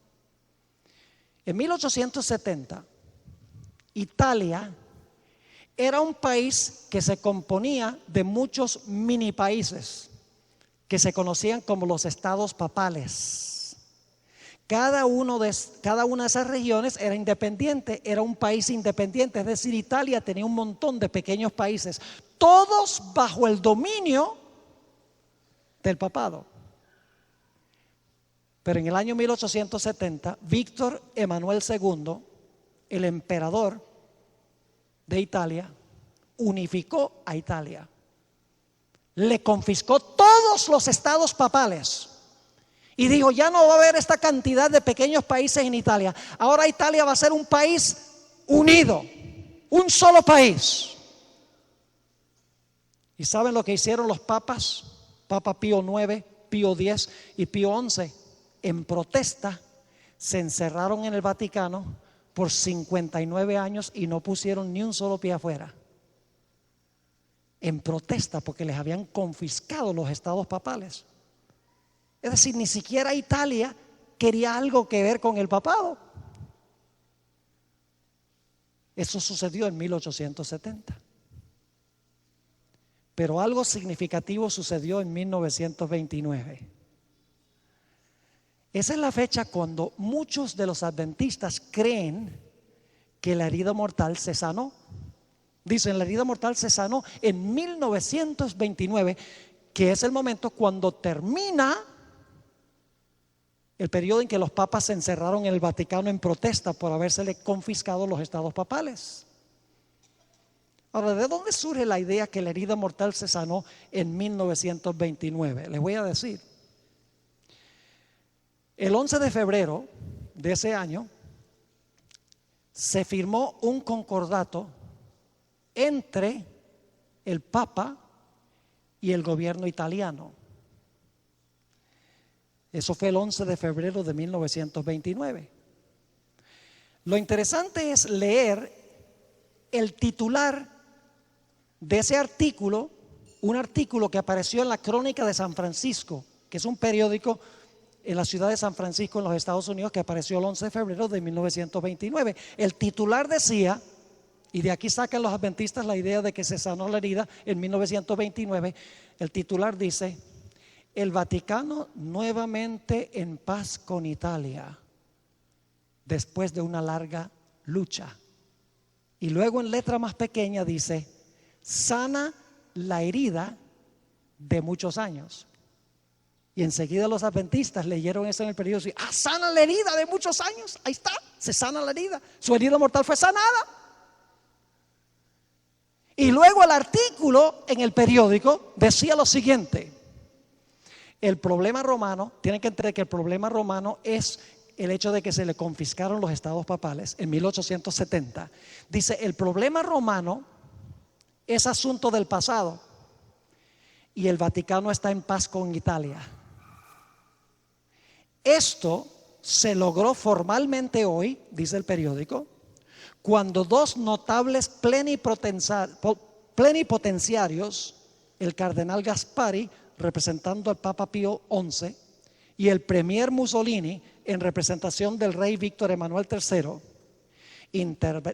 En 1870, Italia era un país que se componía de muchos mini países que se conocían como los estados papales. Cada una de esas regiones era independiente, era un país independiente, es decir, Italia tenía un montón de pequeños países, todos bajo el dominio del papado. Pero en el año 1870, Víctor Emanuel II, el emperador de Italia, unificó a Italia. Le confiscó todos los estados papales y dijo: ya no va a haber esta cantidad de pequeños países en Italia. Ahora Italia va a ser un país unido, un solo país. ¿Y saben lo que hicieron los papas? Papa Pío IX, Pío X y Pío XI. En protesta se encerraron en el Vaticano por 59 años y no pusieron ni un solo pie afuera. En protesta porque les habían confiscado los estados papales. Es decir, ni siquiera Italia quería algo que ver con el papado. Eso sucedió en 1870. Pero algo significativo sucedió en 1929. Esa es la fecha cuando muchos de los adventistas creen que la herida mortal se sanó. Dicen: la herida mortal se sanó en 1929, que es el momento cuando termina el periodo en que los papas se encerraron en el Vaticano en protesta por habérsele confiscado los estados papales. Ahora, ¿de dónde surge la idea que la herida mortal se sanó en 1929? Les voy a decir. El 11 de febrero de ese año se firmó un concordato entre el Papa y el gobierno italiano. Eso fue el 11 de febrero de 1929. Lo interesante es leer el titular de ese artículo, un artículo que apareció en la Crónica de San Francisco, que es un periódico en la ciudad de San Francisco, en los Estados Unidos, que apareció el 11 de febrero de 1929. El titular decía, y de aquí sacan los adventistas la idea de que se sanó la herida en 1929, el titular dice: el Vaticano nuevamente en paz con Italia después de una larga lucha. Y luego en letra más pequeña dice: sana la herida de muchos años. Y enseguida los adventistas leyeron eso en el periódico y: sana la herida de muchos años. Ahí está, se sana la herida. Su herida mortal fue sanada. Y luego el artículo en el periódico decía lo siguiente: el problema romano, tienen que entender que el problema romano es el hecho de que se le confiscaron los estados papales en 1870. Dice: el problema romano es asunto del pasado y el Vaticano está en paz con Italia. Esto se logró formalmente hoy, dice el periódico, cuando dos notables plenipotenciarios, el cardenal Gaspari, representando al Papa Pío XI, y el premier Mussolini, en representación del rey Víctor Emanuel III,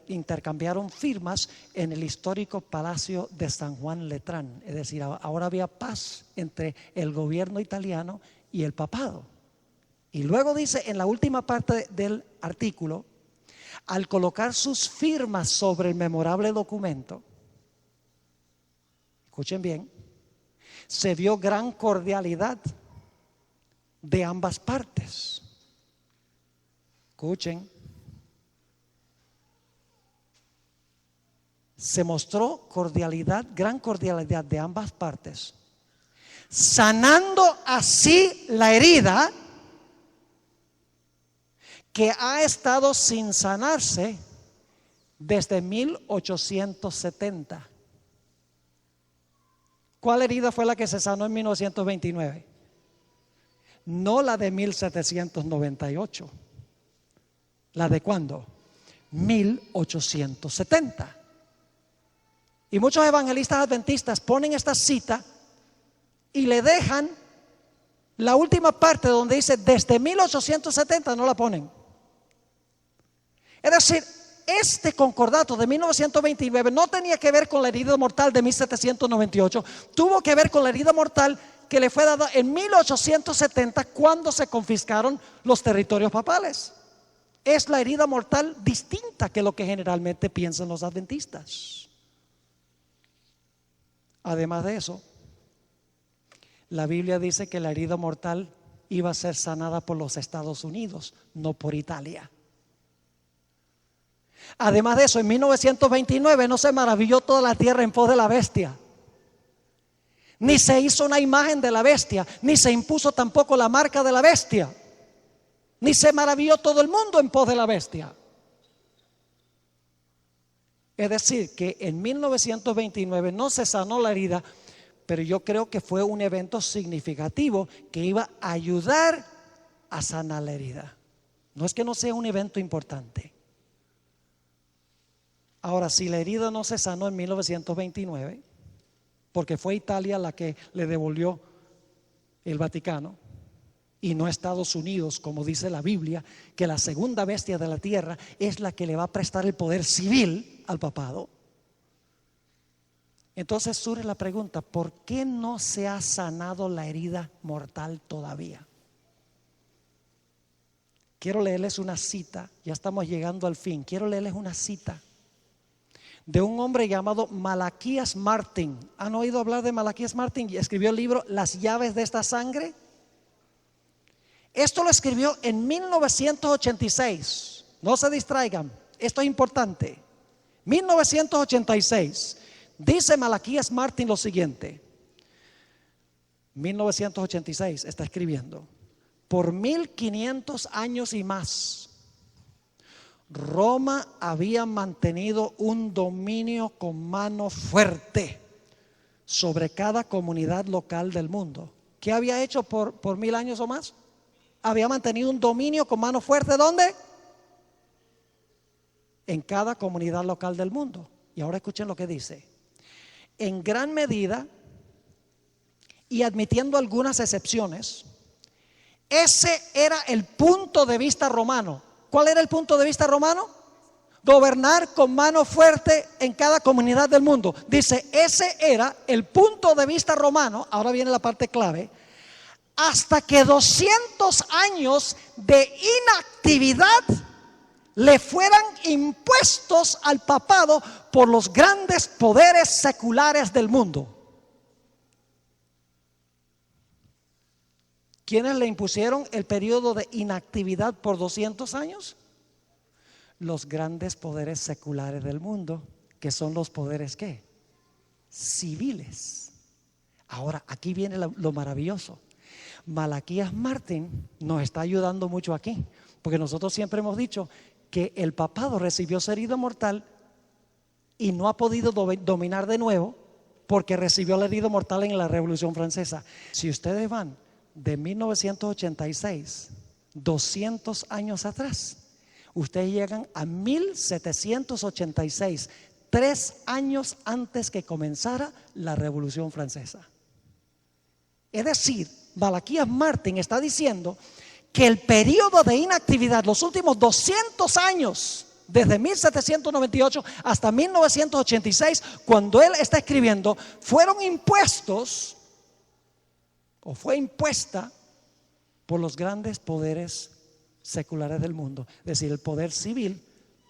intercambiaron firmas en el histórico Palacio de San Juan Letrán. Es decir, ahora había paz entre el gobierno italiano y el papado. Y luego dice en la última parte del artículo: al colocar sus firmas sobre el memorable documento, escuchen bien, se vio gran cordialidad de ambas partes. Escuchen. Se mostró cordialidad, gran cordialidad de ambas partes, sanando así la herida que ha estado sin sanarse desde 1870. ¿Cuál herida fue la que se sanó en 1929? No la de 1798. ¿La de cuándo? 1870. Y muchos evangelistas adventistas ponen esta cita y le dejan la última parte donde dice desde 1870, no la ponen. Es decir, este concordato de 1929 no tenía que ver con la herida mortal de 1798, tuvo que ver con la herida mortal que le fue dada en 1870 cuando se confiscaron los territorios papales. Es la herida mortal distinta que lo que generalmente piensan los adventistas. Además de eso, la Biblia dice que la herida mortal iba a ser sanada por los Estados Unidos, no por Italia. Además de eso, en 1929 no se maravilló toda la tierra en pos de la bestia, ni se hizo una imagen de la bestia, ni se impuso tampoco la marca de la bestia, ni se maravilló todo el mundo en pos de la bestia. Es decir, que en 1929 no se sanó la herida, pero yo creo que fue un evento significativo que iba a ayudar a sanar la herida. No es que no sea un evento importante. Ahora, si la herida no se sanó en 1929, porque fue Italia la que le devolvió el Vaticano, y no Estados Unidos, como dice la Biblia, que la segunda bestia de la tierra es la que le va a prestar el poder civil al papado. Entonces surge la pregunta, ¿por qué no se ha sanado la herida mortal todavía? Quiero leerles una cita, ya estamos llegando al fin. Quiero leerles una cita de un hombre llamado Malaquías Martín. ¿Han oído hablar de Malaquías Martín? Escribió el libro Las llaves de esta sangre. Esto lo escribió en 1986. No se distraigan, esto es importante. 1986. Dice Malaquías Martín lo siguiente. 1986 está escribiendo: por 1500 años y más, Roma había mantenido un dominio con mano fuerte sobre cada comunidad local del mundo. ¿Qué había hecho por 1000 años o más? Había mantenido un dominio con mano fuerte. ¿Dónde? En cada comunidad local del mundo. Y ahora escuchen lo que dice: en gran medida, y admitiendo algunas excepciones, ese era el punto de vista romano. ¿Cuál era el punto de vista romano? Gobernar con mano fuerte en cada comunidad del mundo. Dice, ese era el punto de vista romano. Ahora viene la parte clave. Hasta que 200 años de inactividad le fueran impuestos al papado por los grandes poderes seculares del mundo. ¿Quiénes le impusieron el periodo de inactividad por 200 años? Los grandes poderes seculares del mundo, que son los poderes ¿qué? Civiles. Ahora, aquí viene lo maravilloso. Malaquías Martín nos está ayudando mucho aquí, porque nosotros siempre hemos dicho que el papado recibió su herida mortal y no ha podido dominar de nuevo porque recibió la herida mortal en la Revolución Francesa. Si ustedes van de 1986, 200 años atrás, ustedes llegan a 1786, 3 años antes que comenzara la Revolución Francesa. Es decir, Malaquías Martín está diciendo que el periodo de inactividad, los últimos 200 años, desde 1798 hasta 1986, cuando él está escribiendo, fueron impuestos o fue impuesta por los grandes poderes seculares del mundo. Es decir, el poder civil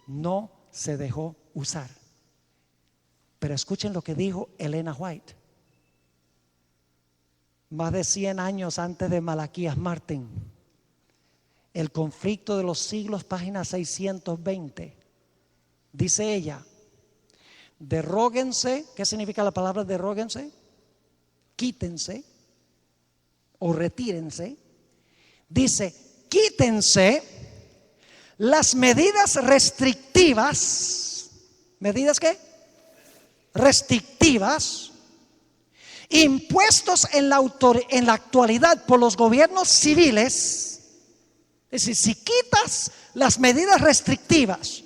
no se dejó usar. Pero escuchen lo que dijo Elena White. Más de 100 años antes de Malaquías Martín, El conflicto de los siglos, página 620. Dice ella: derróguense. ¿Qué significa la palabra derróguense? Quítense o retírense. Dice: quítense las medidas restrictivas. ¿Medidas qué? Restrictivas. impuestos en la actualidad por los gobiernos civiles, es decir, si quitas las medidas restrictivas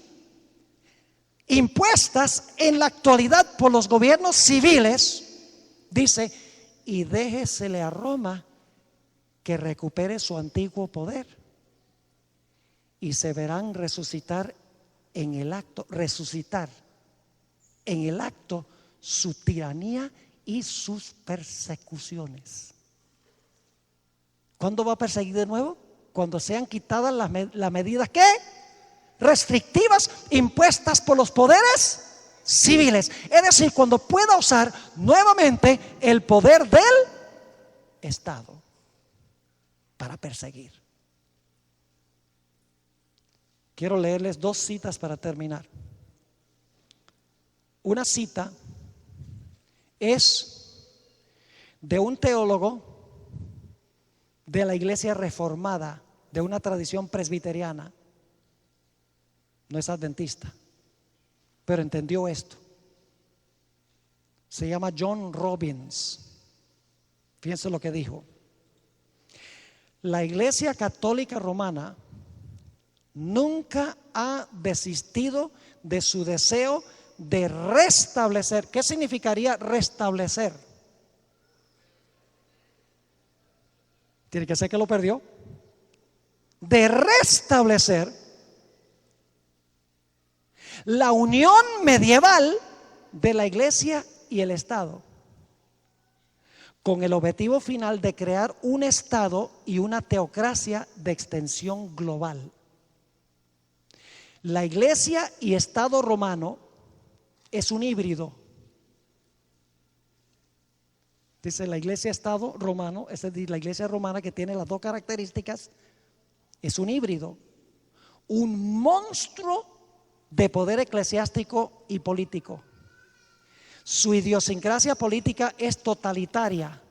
impuestas en la actualidad por los gobiernos civiles, dice, y déjesele a Roma que recupere su antiguo poder, y se verán resucitar en el acto su tiranía y sus persecuciones. ¿Cuándo va a perseguir de nuevo? Cuando sean quitadas las medidas ¿qué? Restrictivas impuestas por los poderes civiles. Es decir, cuando pueda usar nuevamente el poder del Estado para perseguir. Quiero leerles 2 citas para terminar. Una cita es de un teólogo de la iglesia reformada, de una tradición presbiteriana. No es adventista, pero entendió esto. Se llama John Robbins. Fíjense lo que dijo. La Iglesia Católica Romana nunca ha desistido de su deseo de restablecer. ¿Qué significaría restablecer? Tiene que ser que lo perdió. De restablecer la unión medieval de la Iglesia y el Estado, con el objetivo final de crear un Estado y una teocracia de extensión global. La Iglesia y Estado romano es un híbrido. Dice la Iglesia-Estado romano, es decir, la Iglesia romana, que tiene las 2 características, es un híbrido, un monstruo de poder eclesiástico y político. Su idiosincrasia política es totalitaria,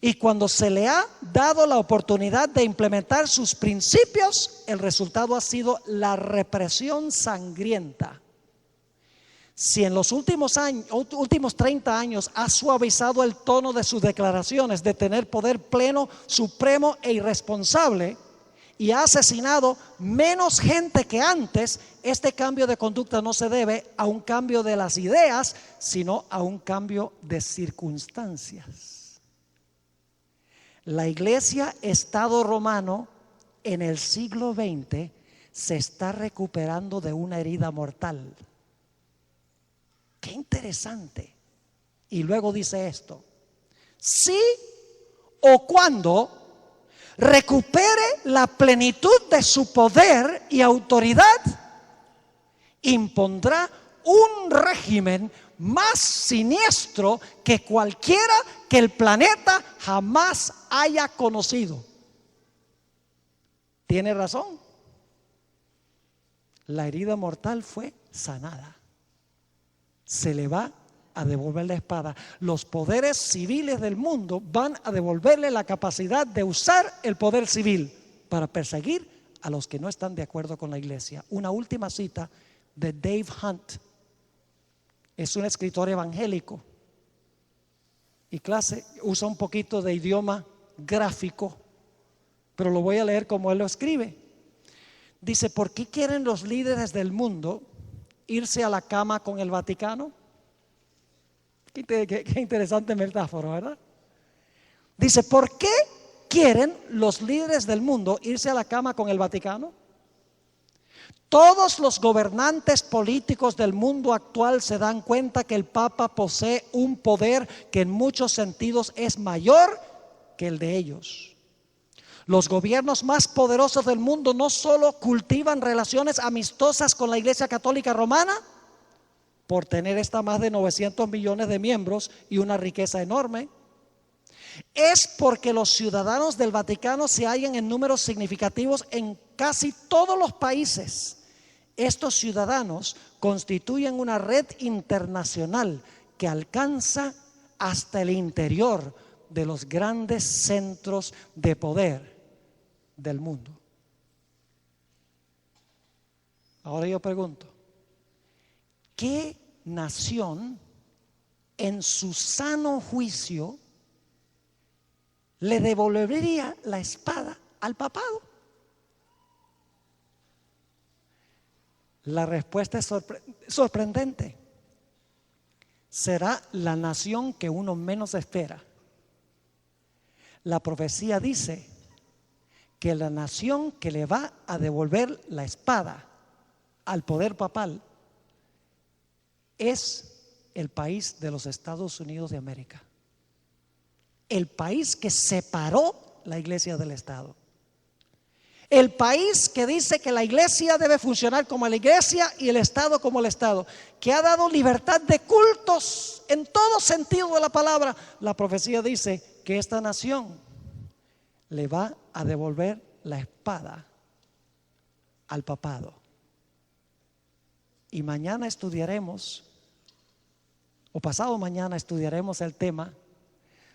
y cuando se le ha dado la oportunidad de implementar sus principios, el resultado ha sido la represión sangrienta. Si en los últimos 30 años ha suavizado el tono de sus declaraciones de tener poder pleno, supremo e irresponsable, y ha asesinado menos gente que antes, este cambio de conducta no se debe a un cambio de las ideas, sino a un cambio de circunstancias. La Iglesia-Estado romano en el siglo XX se está recuperando de una herida mortal. Qué interesante. Y luego dice esto: si o cuando recupere la plenitud de su poder y autoridad, impondrá un régimen más siniestro que cualquiera que el planeta jamás haya conocido. Tiene razón. La herida mortal fue sanada. Se le va a devolver la espada. Los poderes civiles del mundo van a devolverle la capacidad de usar el poder civil para perseguir a los que no están de acuerdo con la iglesia. Una última cita de Dave Hunt. Es un escritor evangélico y usa un poquito de idioma gráfico, pero lo voy a leer como él lo escribe. Dice: ¿por qué quieren los líderes del mundo irse a la cama con el Vaticano? Qué interesante metáfora, ¿verdad? Dice: ¿por qué quieren los líderes del mundo irse a la cama con el Vaticano? Todos los gobernantes políticos del mundo actual se dan cuenta que el Papa posee un poder que en muchos sentidos es mayor que el de ellos. Los gobiernos más poderosos del mundo no solo cultivan relaciones amistosas con la Iglesia Católica Romana, por tener esta más de 900 millones de miembros y una riqueza enorme, es porque los ciudadanos del Vaticano se hallan en números significativos en casi todos los países. Estos ciudadanos constituyen una red internacional que alcanza hasta el interior de los grandes centros de poder del mundo. Ahora yo pregunto: ¿qué nación en su sano juicio le devolvería la espada al papado? La respuesta es sorprendente. Será la nación que uno menos espera. La profecía dice que la nación que le va a devolver la espada al poder papal es el país de los Estados Unidos de América, el país que separó la iglesia del Estado, el país que dice que la iglesia debe funcionar como la iglesia y el Estado como el Estado, que ha dado libertad de cultos en todo sentido de la palabra. La profecía dice que esta nación le va a devolver la espada al papado. Y mañana estudiaremos, o pasado mañana estudiaremos el tema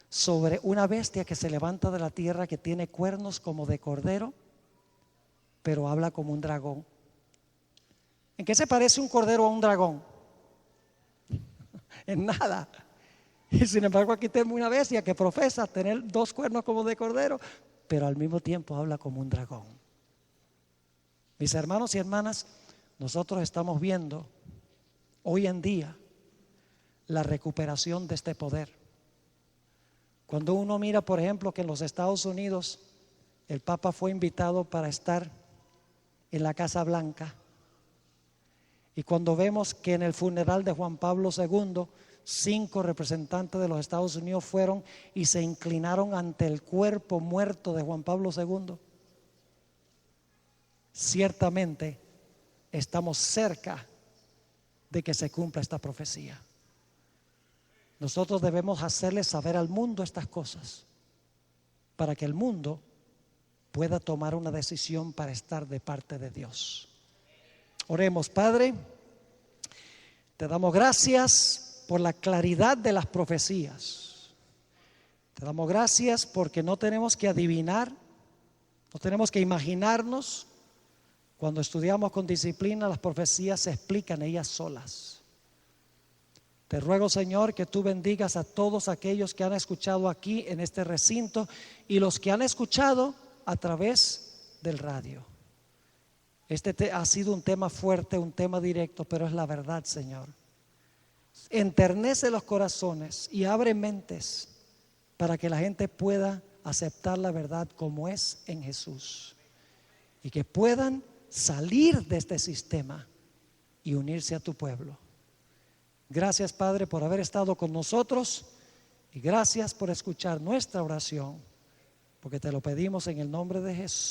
sobre una bestia que se levanta de la tierra, que tiene cuernos como de cordero, pero habla como un dragón. ¿En qué se parece un cordero a un dragón? En nada. Y sin embargo aquí tenemos una bestia que profesa tener dos cuernos como de cordero, pero al mismo tiempo habla como un dragón. Mis hermanos y hermanas, nosotros estamos viendo hoy en día la recuperación de este poder. Cuando uno mira, por ejemplo, que en los Estados Unidos el Papa fue invitado para estar en la Casa Blanca, y cuando vemos que en el funeral de Juan Pablo II 5 representantes de los Estados Unidos fueron y se inclinaron ante el cuerpo muerto de Juan Pablo II, ciertamente estamos cerca de que se cumpla esta profecía. Nosotros debemos hacerle saber al mundo estas cosas para que el mundo pueda tomar una decisión para estar de parte de Dios. Oremos. Padre, te damos gracias por la claridad de las profecías. Te damos gracias porque no tenemos que adivinar, no tenemos que imaginarnos. Cuando estudiamos con disciplina, las profecías se explican ellas solas. Te ruego, Señor, que tú bendigas a todos aquellos que han escuchado aquí en este recinto y los que han escuchado a través del radio. Este ha sido un tema fuerte, un tema directo, pero es la verdad, Señor. Enternece los corazones y abre mentes para que la gente pueda aceptar la verdad como es en Jesús, y que puedan salir de este sistema y unirse a tu pueblo. Gracias, Padre, por haber estado con nosotros, y gracias por escuchar nuestra oración, porque te lo pedimos en el nombre de Jesús.